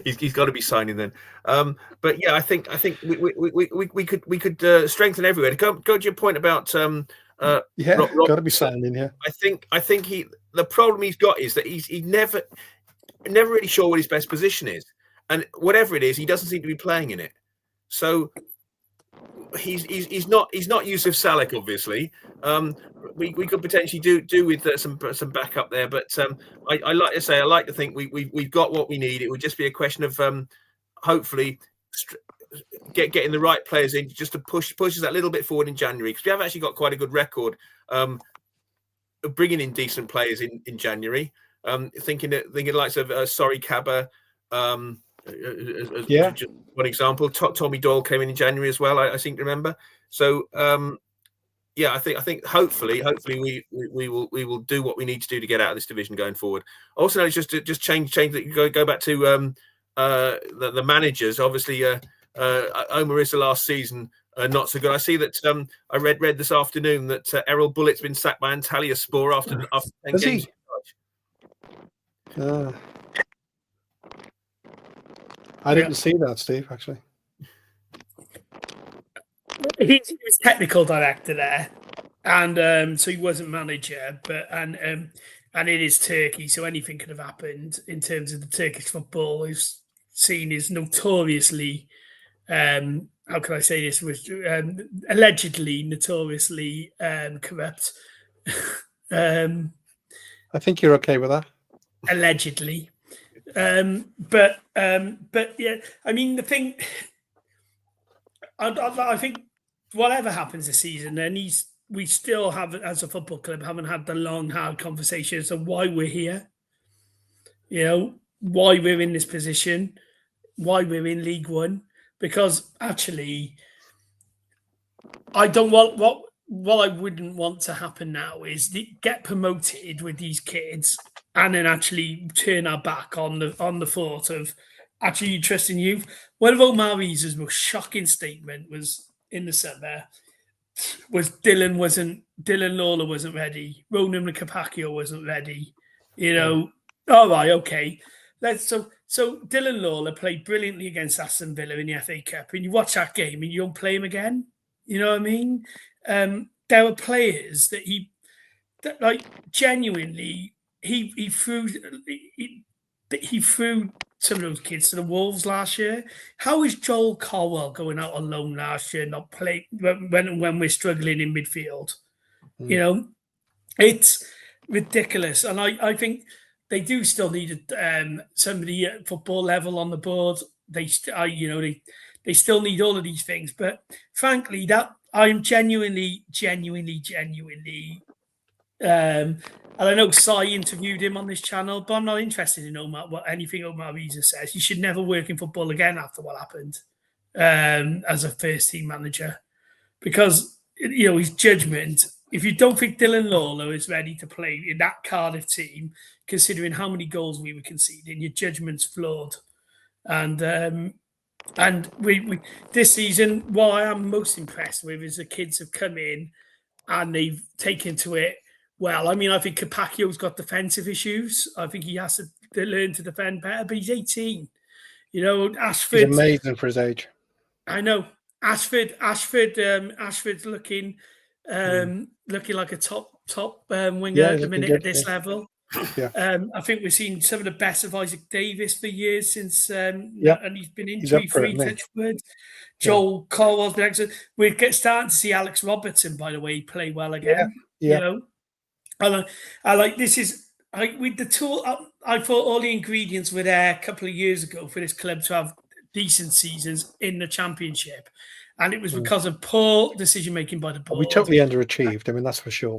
he's got to be signing then. But yeah, I think we could strengthen everywhere. Go to your point about got to be signing. Yeah, I think the problem he's got is that he's never really sure what his best position is, and whatever it is, he doesn't seem to be playing in it. So he's not Yusuf Salek, obviously. We could potentially do with some backup there, but I like to think we've got what we need. It would just be a question of hopefully getting the right players in just to push us that little bit forward in January, because we have actually got quite a good record of bringing in decent players in January. Thinking likes of Sorry Kaba, Just one example. Tommy Doyle came in January as well. I seem to remember. So I think hopefully we will do what we need to do to get out of this division going forward. Also, just change that. Go back to the managers. Obviously, Omar is the last season. Not so good. I see that I read this afternoon that Errol Bullett's been sacked by Antalya Spor after 10 games. I didn't see that, Steve, actually. He was technical director there, and so he wasn't manager. But and it is Turkey, so anything could have happened in terms of the Turkish football is seen as notoriously. How can I say this? Was allegedly notoriously corrupt. I think you're okay with that. Allegedly. But yeah, I mean the thing. I think whatever happens this season, then we still have, as a football club, haven't had the long, hard conversations of why we're here. You know, why we're in this position, why we're in League One. Because actually, I don't want what I wouldn't want to happen now is get promoted with these kids and then actually turn our back on the thought of actually trusting youth. One of Omar Reese's most shocking statement was in the summer was Dylan Lawler wasn't ready, Ronan Capacchio wasn't ready. You know, all right, okay. So Dylan Lawler played brilliantly against Aston Villa in the FA Cup, and you watch that game and you don't play him again. You know what I mean? There were players that genuinely he threw some of those kids to the Wolves last year. How is Joel Colwell going out on loan last year, not play when we're struggling in midfield? You know, it's ridiculous, and I think. They do still need somebody at football level on the board. They still need all of these things. But frankly, that I'm genuinely. And I know Sai interviewed him on this channel, but I'm not interested in anything Omar Reza says. He should never work in football again after what happened as a first team manager, because his judgment. If you don't think Dylan Lawler is ready to play in that Cardiff team, considering how many goals we were conceding, your judgment's flawed. And we this season, what I am most impressed with is the kids have come in and they've taken to it well. I mean, I think Capacchio's got defensive issues. I think he has to learn to defend better, but he's 18. You know, Ashford. He's amazing for his age. I know. Ashford's looking like a top winger at the minute at this level. Yeah. I think we've seen some of the best of Isaac Davis for years since, and he's been injury-free. Joel Colwell's been excellent. We're starting to see Alex Robertson, by the way, play well again. Yeah. You know, I like this is with the tool. I thought all the ingredients were there a couple of years ago for this club to have decent seasons in the Championship. And it was because of poor decision-making by the board. We totally underachieved. I mean, that's for sure.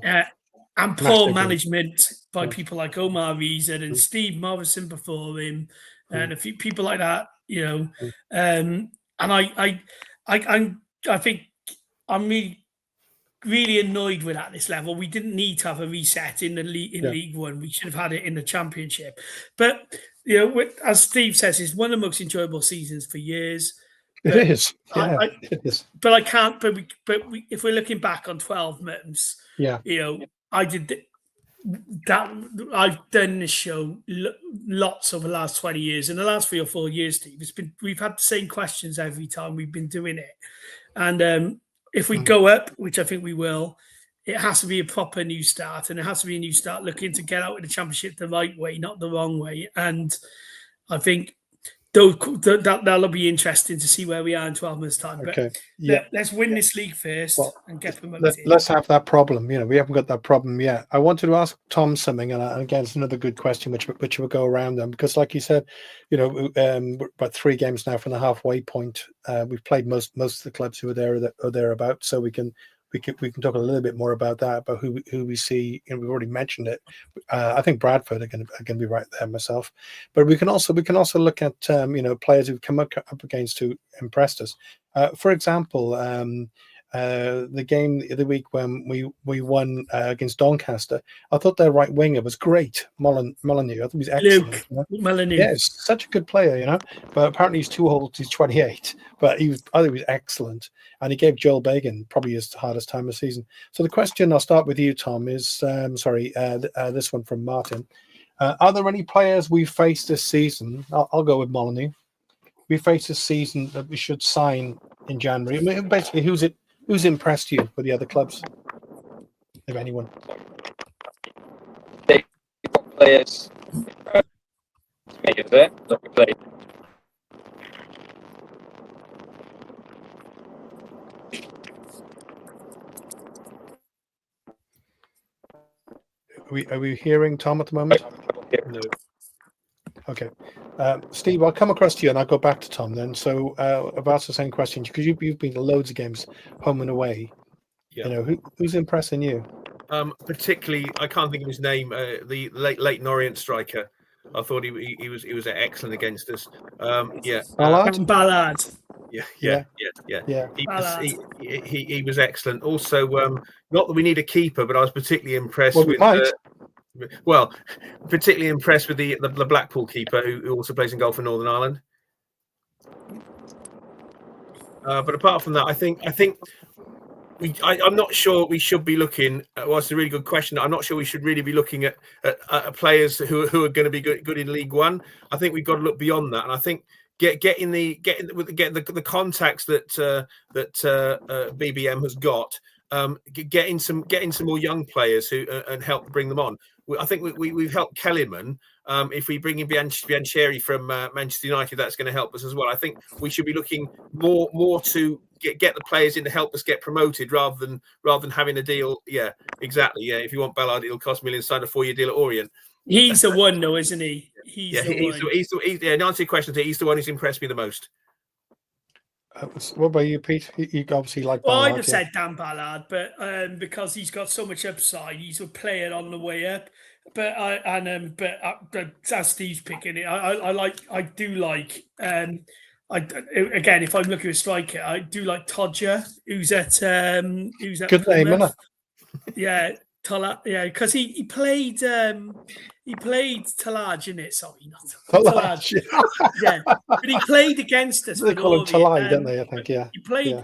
And poor management by people like Omar Reza and Steve Morrison before him, and a few people like that, you know. And I think I'm really annoyed with at this level. We didn't need to have a reset in League One. We should have had it in the Championship. But as Steve says, it's one of the most enjoyable seasons for years. It is. Yeah, it is. But I can't. But if we're looking back on 12 months, I did that. I've done this show lots over the last 20 years. In the last 3 or 4 years, Steve, we've had the same questions every time we've been doing it. And if we go up, which I think we will, it has to be a proper new start, and it has to be a new start looking to get out of the Championship the right way, not the wrong way. And I think that'll be interesting to see where we are in 12 months' time. Okay. But let's win this league first and get promoted. Let's have that problem. We haven't got that problem yet. I wanted to ask Tom something, and again, it's another good question, which will go around them, because, like you said, we're about 3 games now from the halfway point. We've played most of the clubs who are there or thereabouts, so we can we can talk a little bit more about that, about who we see. We've already mentioned it. I think Bradford are going to be right there myself, but we can also look at players who've come up against who impressed us. For example, the game the other week when we won against Doncaster, I thought their right winger was great, Molyneux. I thought he was excellent. Luke Molyneux. Yeah, he's such a good player, But apparently he's too old. He's 28, but I think he was excellent, and he gave Joel Bagan probably his hardest time of the season. So the question, I'll start with you, Tom, is this one from Martin. Are there any players we faced this season? I'll go with Molyneux. We faced this season that we should sign in January. I mean, basically, who's impressed you with the other clubs, if anyone? Players. Is it? Play. Are we hearing Tom at the moment? No. Okay. Steve, I'll come across to you and I'll go back to Tom then. So I've asked the same question because you've been to loads of games home and away. Yeah. Who's impressing you? Particularly, I can't think of his name. The late Orient striker. I thought he was excellent against us. Ballard. Yeah. He was excellent. Also, not that we need a keeper, but I was particularly impressed particularly impressed with the Blackpool keeper who also plays in goal for Northern Ireland. But apart from that, I think I'm not sure we should be looking. Well, it's a really good question. I'm not sure we should really be looking at players who are going to be good in League One. I think we've got to look beyond that, and I think getting the contacts that BBM has got, getting some more young players who and help bring them on. I think we've helped Kellyman. If we bring in Biancheri from Manchester United, that's going to help us as well. I think we should be looking more to get the players in to help us get promoted rather than having a deal. Yeah, exactly. Yeah, if you want Ballard, it'll cost millions. Sign a 4-year deal at Orient. He's the one, though, isn't he? He's in answer to your question, he's the one who's impressed me the most. What about you, Pete? You obviously like Ballard. Well, I'd have said Dan Ballard, but because he's got so much upside, he's a player on the way up. But as Steve's picking it, again, if I'm looking at a striker, I do like Todger, who's at good name, isn't it? Yeah, because he played Talaj, in it. Sorry, not Talaj. Yeah, but he played against us. They call him Talaj, don't they? I think, yeah.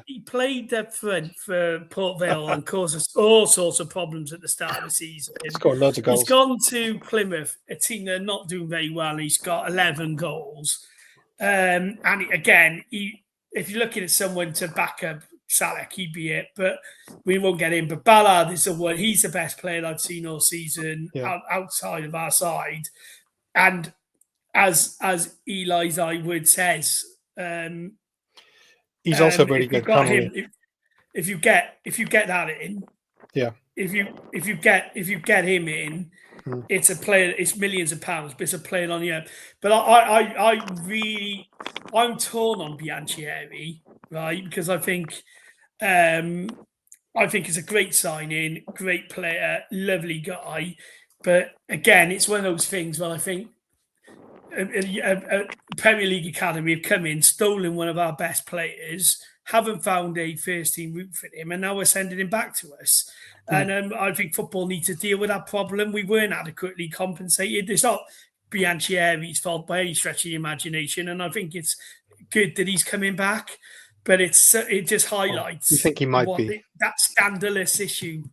He played up front for Port Vale and caused us all sorts of problems at the start of the season. He scored loads of goals. He's gone to Plymouth, a team that are not doing very well. He's got 11 goals. And again, if you're looking at someone to back up Salek, he'd be it, but we won't get in. But Ballard is the one. He's the best player I've seen all season outside of our side. And as Eli's Wood says, he's also very good. If you get that in, if you get him in, it's a player. It's millions of pounds, but it's a player on you. But I'm torn on Biancheri, right? Because I think it's a great signing, great player, lovely guy. But again, it's one of those things where I think a Premier League academy have come in, stolen one of our best players, haven't found a first team route for him, and now we're sending him back to us. And I think football needs to deal with that problem. We weren't adequately compensated. It's not Biancheri's fault by any stretch of the imagination, and I think it's good that he's coming back. But it just highlights. You think he might be that scandalous issue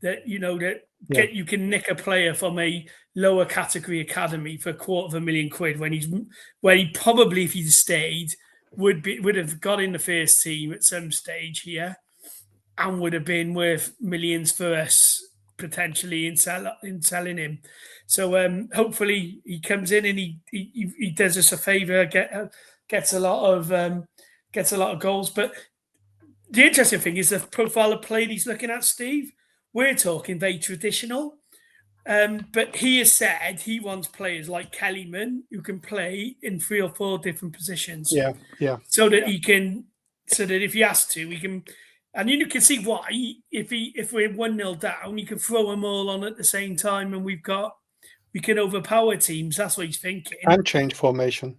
that you can nick a player from a lower category academy for £250,000 when he probably, if he'd stayed, would have got in the first team at some stage here, and would have been worth millions for us potentially in selling him. So hopefully he comes in and he does us a favour, gets a lot of goals. But the interesting thing is the profile of play he's looking at, Steve. We're talking very traditional, but he has said he wants players like Kellyman who can play in 3 or 4 different positions. Yeah. So that he can, so that if he has to, And you can see why. If we're 1-0 down, you can throw them all on at the same time, and we can overpower teams. That's what he's thinking. And change formation.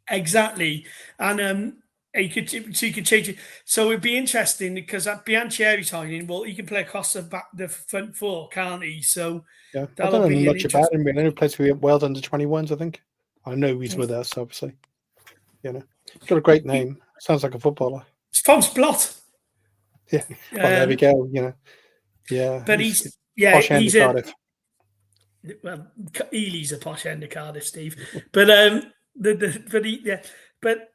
Exactly. And you could change it. So it'd be interesting because at Bianchieri signing, well, he can play across the front four, can't he? So yeah, I don't know much about him. He only plays for Wales under-21s, I think. I know he's with us, obviously. You know, he's got a great name. Sounds like a footballer. It's from Splot. Yeah. Well, there we go. You know. Yeah. But he's Cardiff. Well, Ely's a posh end of Cardiff, Steve. But but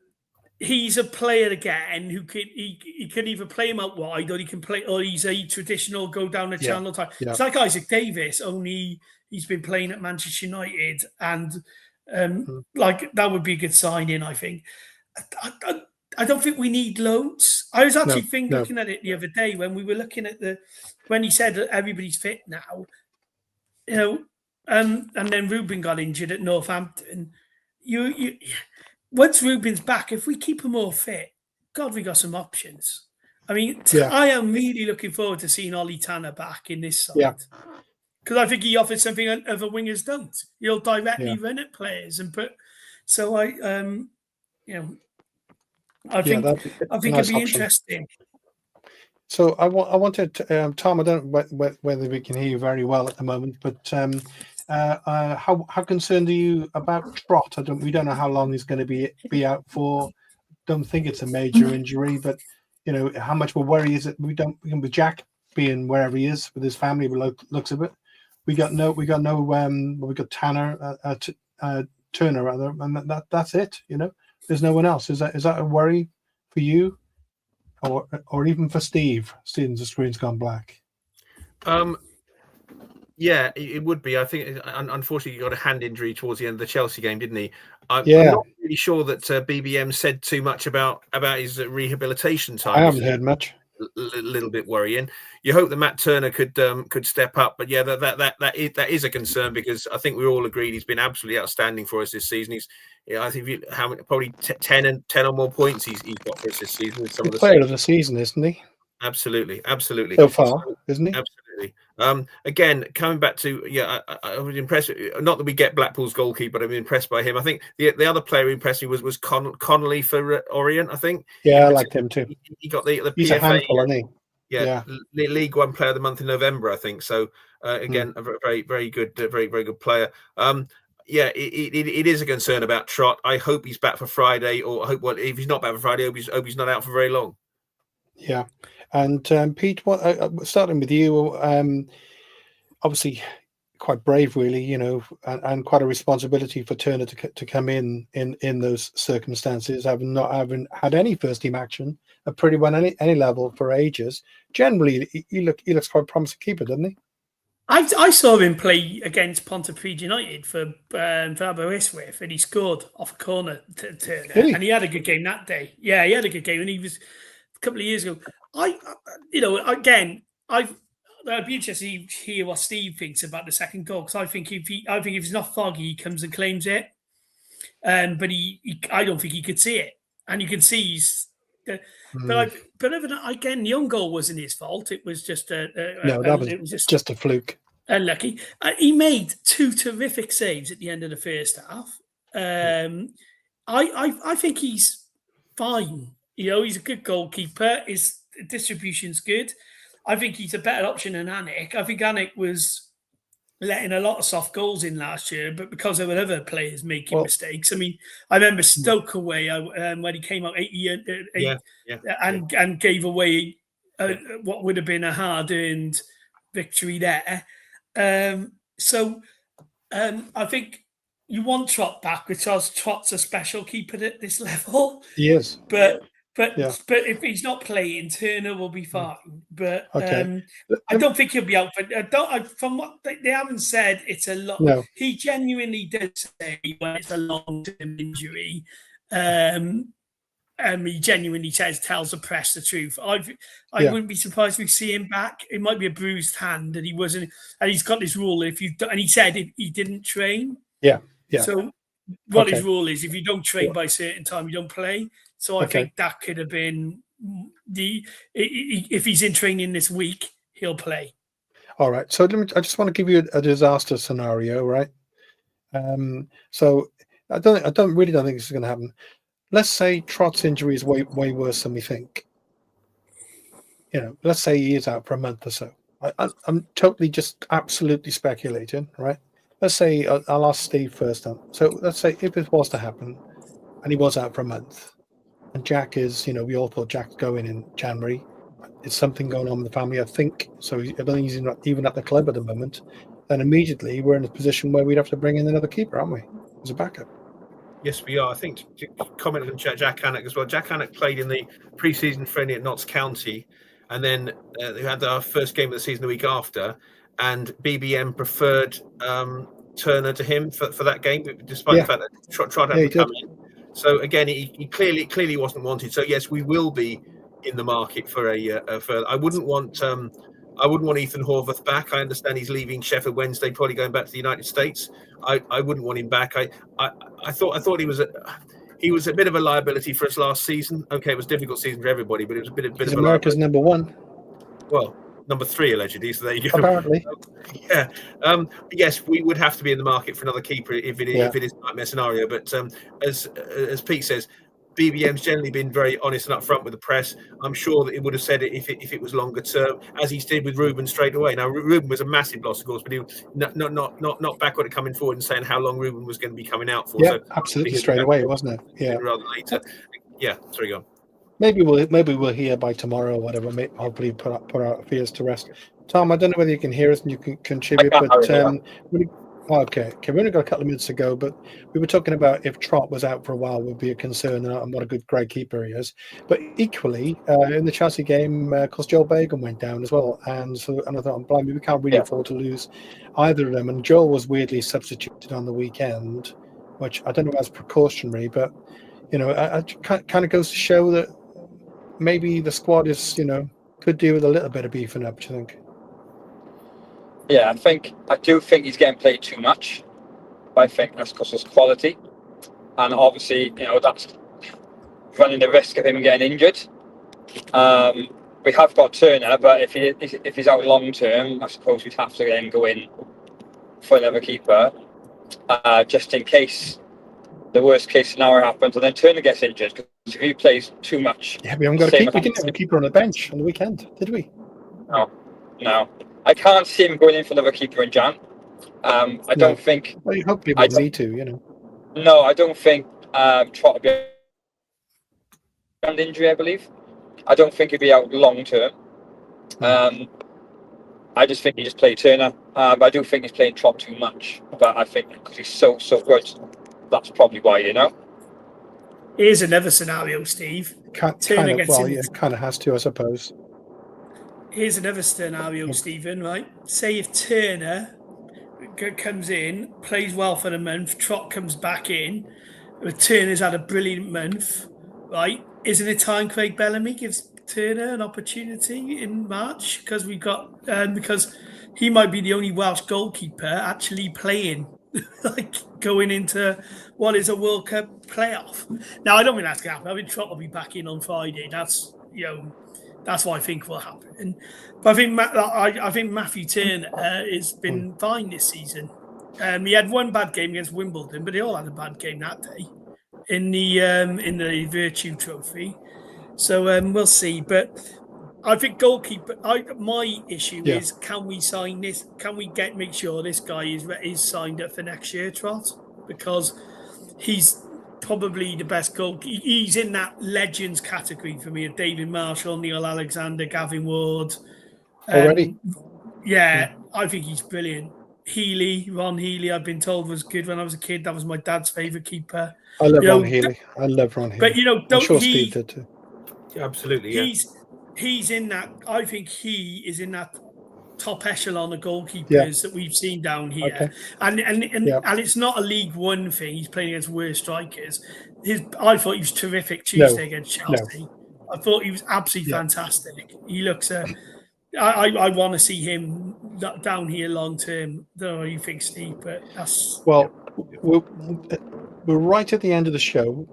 he's a player again who he can either play him out wide or he can play, or he's a traditional go down the channel type. Yeah. It's like Isaac Davis, only he's been playing at Manchester United, and like that would be a good signing, I think. I don't think we need loads. I was actually looking at it the other day when we were looking at when he said that everybody's fit now, you know, and then Ruben got injured at Northampton. You once Ruben's back, if we keep him all fit, God, we got some options. I mean, I am really looking forward to seeing Ollie Tanner back in this side. Yeah. Because I think he offers something other wingers don't. He'll directly run at players and put. So I think it'd be interesting. So I wanted to, Tom, I don't know whether we can hear you very well at the moment, but how concerned are you about Trott? We don't know how long he's going to be out for. Don't think it's a major injury, but you know how much of a worry is it? We can with Jack being wherever he is with his family, looks of it. We got Tanner, Turner rather, and that's it. You know, there's no one else. Is that a worry for you, or even for Steve? Since the screen's gone black. Yeah, it would be. I think, unfortunately, he got a hand injury towards the end of the Chelsea game, didn't he? I'm not really sure that BBM said too much about his rehabilitation time. I haven't heard much. A little bit worrying. You hope that Matt Turner could step up, but yeah, that is a concern because I think we all agreed he's been absolutely outstanding for us this season. I think probably 10 or more points he's got for us this season. With some of the player of the season, isn't he? Absolutely. So far, isn't he? Absolutely. Again, coming back to I was impressed. Not that we get Blackpool's goalkeeper, but I'm impressed by him. I think the other player who impressed me was Connolly for Orient. I think. Yeah, I liked him too. He got the He's PFA, a handful, isn't he? Yeah, League One Player of the Month in November, I think. So again, a very very good, very very good player. It is a concern about Trott. I hope he's back for Friday, or I hope if he's not back for Friday, I hope he's not out for very long. Yeah. And Pete, starting with you, obviously quite brave, really, you know, and quite a responsibility for Turner to come in those circumstances, having had any first team action at pretty well any level for ages. Generally, he looks quite promising keeper, doesn't he? I saw him play against Pontypridd United for Aberystwyth, and he scored off a corner to Turner, and he had a good game that day. Yeah, he had a good game, and he was a couple of years ago. I'd be interested to hear what Steve thinks about the second goal, because I think if he's not foggy, he comes and claims it. But I don't think he could see it, and you can see he's. But again, the own goal wasn't his fault. It was just just a fluke. Unlucky. He made two terrific saves at the end of the first half. I think he's fine. You know, he's a good goalkeeper. His distribution's good. I think he's a better option than Anik. I think Anik was letting a lot of soft goals in last year, but because there were other players making mistakes. I mean, I remember Stoke away when he came out 80 and gave away what would have been a hard-earned victory there. So I think you want Trott back because Trott's a special keeper at this level. He is. But if he's not playing, Turner will be fine. But I don't think he'll be out. From what they haven't said, it's a lot. No. He genuinely does say when it's a long-term injury. He genuinely tells the press the truth. I wouldn't be surprised if we see him back. It might be a bruised hand that he wasn't, and he's got this rule. And he said if he didn't train. Yeah. So what his rule is, if you don't train by a certain time, you don't play. So I think that could have been if he's in training this week, he'll play. All right. So I just want to give you a disaster scenario, right? So I don't really think this is going to happen. Let's say Trott's injury is way worse than we think. Let's say he is out for a month or so. I'm totally just absolutely speculating, right? Let's say I'll ask Steve first. So let's say if it was to happen, and he was out for a month, and Jack is, we all thought Jack's going in January. There's something going on with the family, I think. So I don't think he's even at the club at the moment. Then immediately we're in a position where we'd have to bring in another keeper, aren't we, as a backup? Yes, we are. I think to comment on Jack Hannock as well. Jack Hannock played in the pre-season friendly at Notts County, and then they had our first game of the season the week after, and BBM preferred Turner to him for that game, despite the fact that Trott hadn't come in. So again, he clearly wasn't wanted. So yes, we will be in the market for I wouldn't want Ethan Horvath back. I understand he's leaving Sheffield Wednesday, probably going back to the United States. I wouldn't want him back. I thought he was a bit of a liability for us last season. Okay, it was a difficult season for everybody, but it was a bit of America's number one. Well, number 3 allegedly. So there you go. Apparently, yeah. Yes, we would have to be in the market for another keeper if it is a nightmare scenario. But as Pete says, BBM's generally been very honest and upfront with the press. I'm sure that it would have said it if it was longer term, as he did with Ruben straight away. Now Ruben was a massive loss, of course, but he was not backward at coming forward and saying how long Ruben was going to be coming out for. Yeah, so absolutely straight away, wasn't it? Yeah, rather later. Yeah, sorry, go on. Maybe we'll hear by tomorrow or whatever. Hopefully put our fears to rest. Tom, I don't know whether you can hear us and you can contribute, but okay, we only got a couple of minutes to go, but we were talking about if Trott was out for a while would be a concern and what a good keeper he is. But equally, in the Chelsea game, because Joel Bagan went down as well, and I thought, blimey, we can't really afford to lose either of them. And Joel was weirdly substituted on the weekend, which I don't know as precautionary, but it kind of goes to show that maybe the squad is could do with a little bit of beefing up. Do you think? Yeah, I do think he's getting played too much. But I think that's because of his quality, and obviously, that's running the risk of him getting injured. We have got Turner, but if he's out long term, I suppose we'd have to then go in for another keeper, just in case the worst case scenario happens, and then Turner gets injured. Because if he plays too much, we haven't got a keeper. We didn't have a keeper on the bench on the weekend, did we? No. I can't see him going in for another keeper in Jan. I don't think. Well, hopefully we need to, No, I don't think Trott will be an injury. I believe. I don't think he'll be out long term. I just think he just played Turner. But I do think he's playing Trott too much. But I think because he's so good, that's probably why. Here's another scenario, Steve. Turner gets in. It kind of has to, I suppose. Here's another scenario, Stephen, right? Say if Turner comes in, plays well for a month, Trott comes back in, but Turner's had a brilliant month, right? Isn't it time Craig Bellamy gives Turner an opportunity in March? Because because he might be the only Welsh goalkeeper actually playing, going into what is a World Cup playoff. Now, I don't think that's going to happen. I mean, Trott will be back in on Friday. That's what I think will happen. But I think Matthew Turner has been fine this season. He had one bad game against Wimbledon, but they all had a bad game that day in the Virtue Trophy. So we'll see. But I think goalkeeper. My issue is: can we sign this? Can we make sure this guy is signed up for next year, Trott? Because he's probably the best goal. He's in that legends category for me of David Marshall, Neil Alexander, Gavin Ward. Already? I think he's brilliant. Ron Healy, I've been told was good when I was a kid. That was my dad's favourite keeper. I love Ron Healy. But I'm sure Steve did too. Absolutely, yeah. He's in that. I think he is in that top echelon of goalkeepers that we've seen down here, and it's not a League One thing. He's playing against worse strikers. I thought he was terrific Tuesday against Chelsea. I thought he was absolutely fantastic. He looks. I want to see him down here long term. I don't know what you think, Steve, but that's we're right at the end of the show.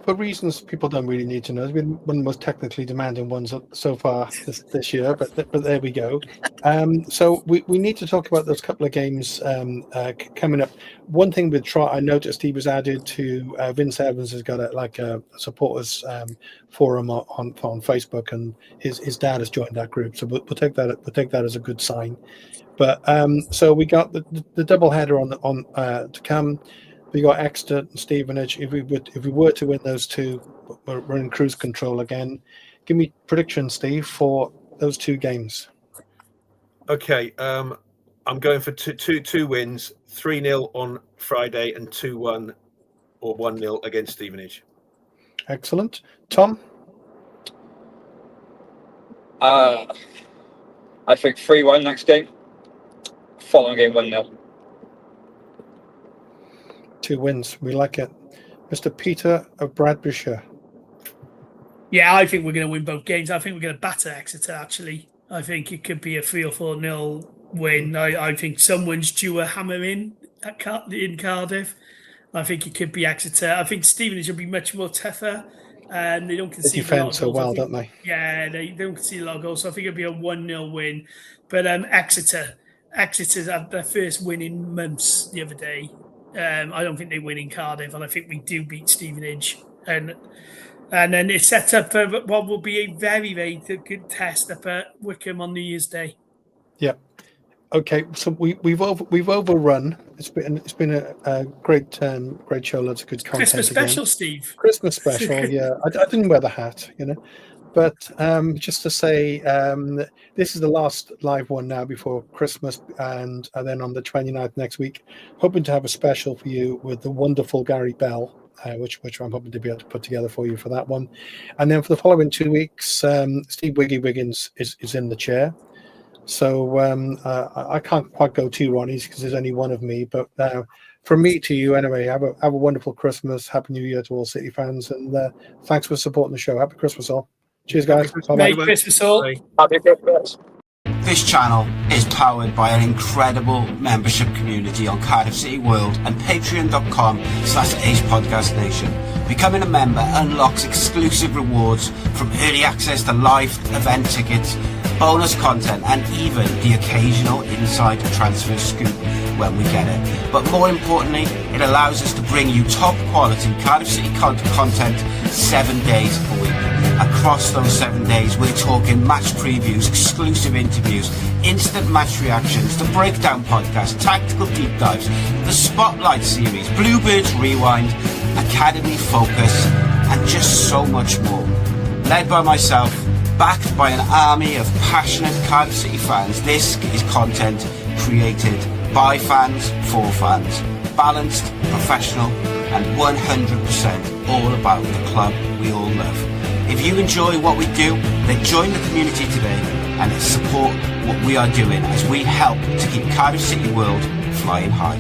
for reasons people don't really need to know. It's been one of the most technically demanding ones so far this year, but there we go. So we need to talk about those couple of games coming up. One thing with Trot, I noticed he was added to Vince Evans has got a supporters forum on Facebook, and his dad has joined that group. So we'll take that as a good sign. But so we got the double header on to come. We got Exeter and Stevenage. If we were to win those two, we're in cruise control again. Give me predictions, Steve, for those two games. Okay, I'm going for two wins, 3-0 on Friday and 2-1 or 1-0 against Stevenage. Excellent. Tom? I think 3-1 next game. Following game 1-0. 2 wins. We like it. Mr. Peter of Bradbyshire. Yeah, I think we're going to win both games. I think we're going to batter Exeter, actually. I think it could be a 3 or 4-0 win. I think someone's due a hammer in Cardiff. I think it could be Exeter. I think Stevenage will be much more tougher. They don't concede a lot of goals. So well, don't they? Yeah, they don't concede a lot of goals. So I think it'll be a 1-0 win. But Exeter's had their first win in months the other day. I don't think they win in Cardiff, and I think we do beat Stevenage. And then it's set up for what will be a very, very good test up at Wickham on New Year's Day. Yeah. Okay. So we've overrun. It's been a great show. Lots of good content. Christmas special, Steve. Christmas special. Yeah. I didn't wear the hat, But just to say, this is the last live one now before Christmas, and then on the 29th next week, hoping to have a special for you with the wonderful Gary Bell, which I'm hoping to be able to put together for you for that one. And then for the following 2 weeks, Steve Wiggy Wiggins is in the chair. So I can't quite go two Ronnies because there's only one of me. But from me to you, anyway, have a wonderful Christmas. Happy New Year to all City fans. And thanks for supporting the show. Happy Christmas all. Cheers, guys. Merry Christmas all. Happy Christmas. This channel is powered by an incredible membership community on Cardiff City World and patreon.com/Ace Podcast Nation. Becoming a member unlocks exclusive rewards from early access to live event tickets, bonus content, and even the occasional inside transfer scoop when we get it. But more importantly, it allows us to bring you top quality Cardiff City content 7 days a week. Across those 7 days, we're talking match previews, exclusive interviews, instant match reactions, the breakdown podcast, tactical deep dives, the spotlight series, Bluebirds Rewind, Academy Focus, and just so much more. Led by myself, backed by an army of passionate Cardiff City fans, this is content created by fans, for fans, balanced, professional, and 100% all about the club we all love. If you enjoy what we do, then join the community today and support what we are doing as we help to keep Cardiff City World flying high.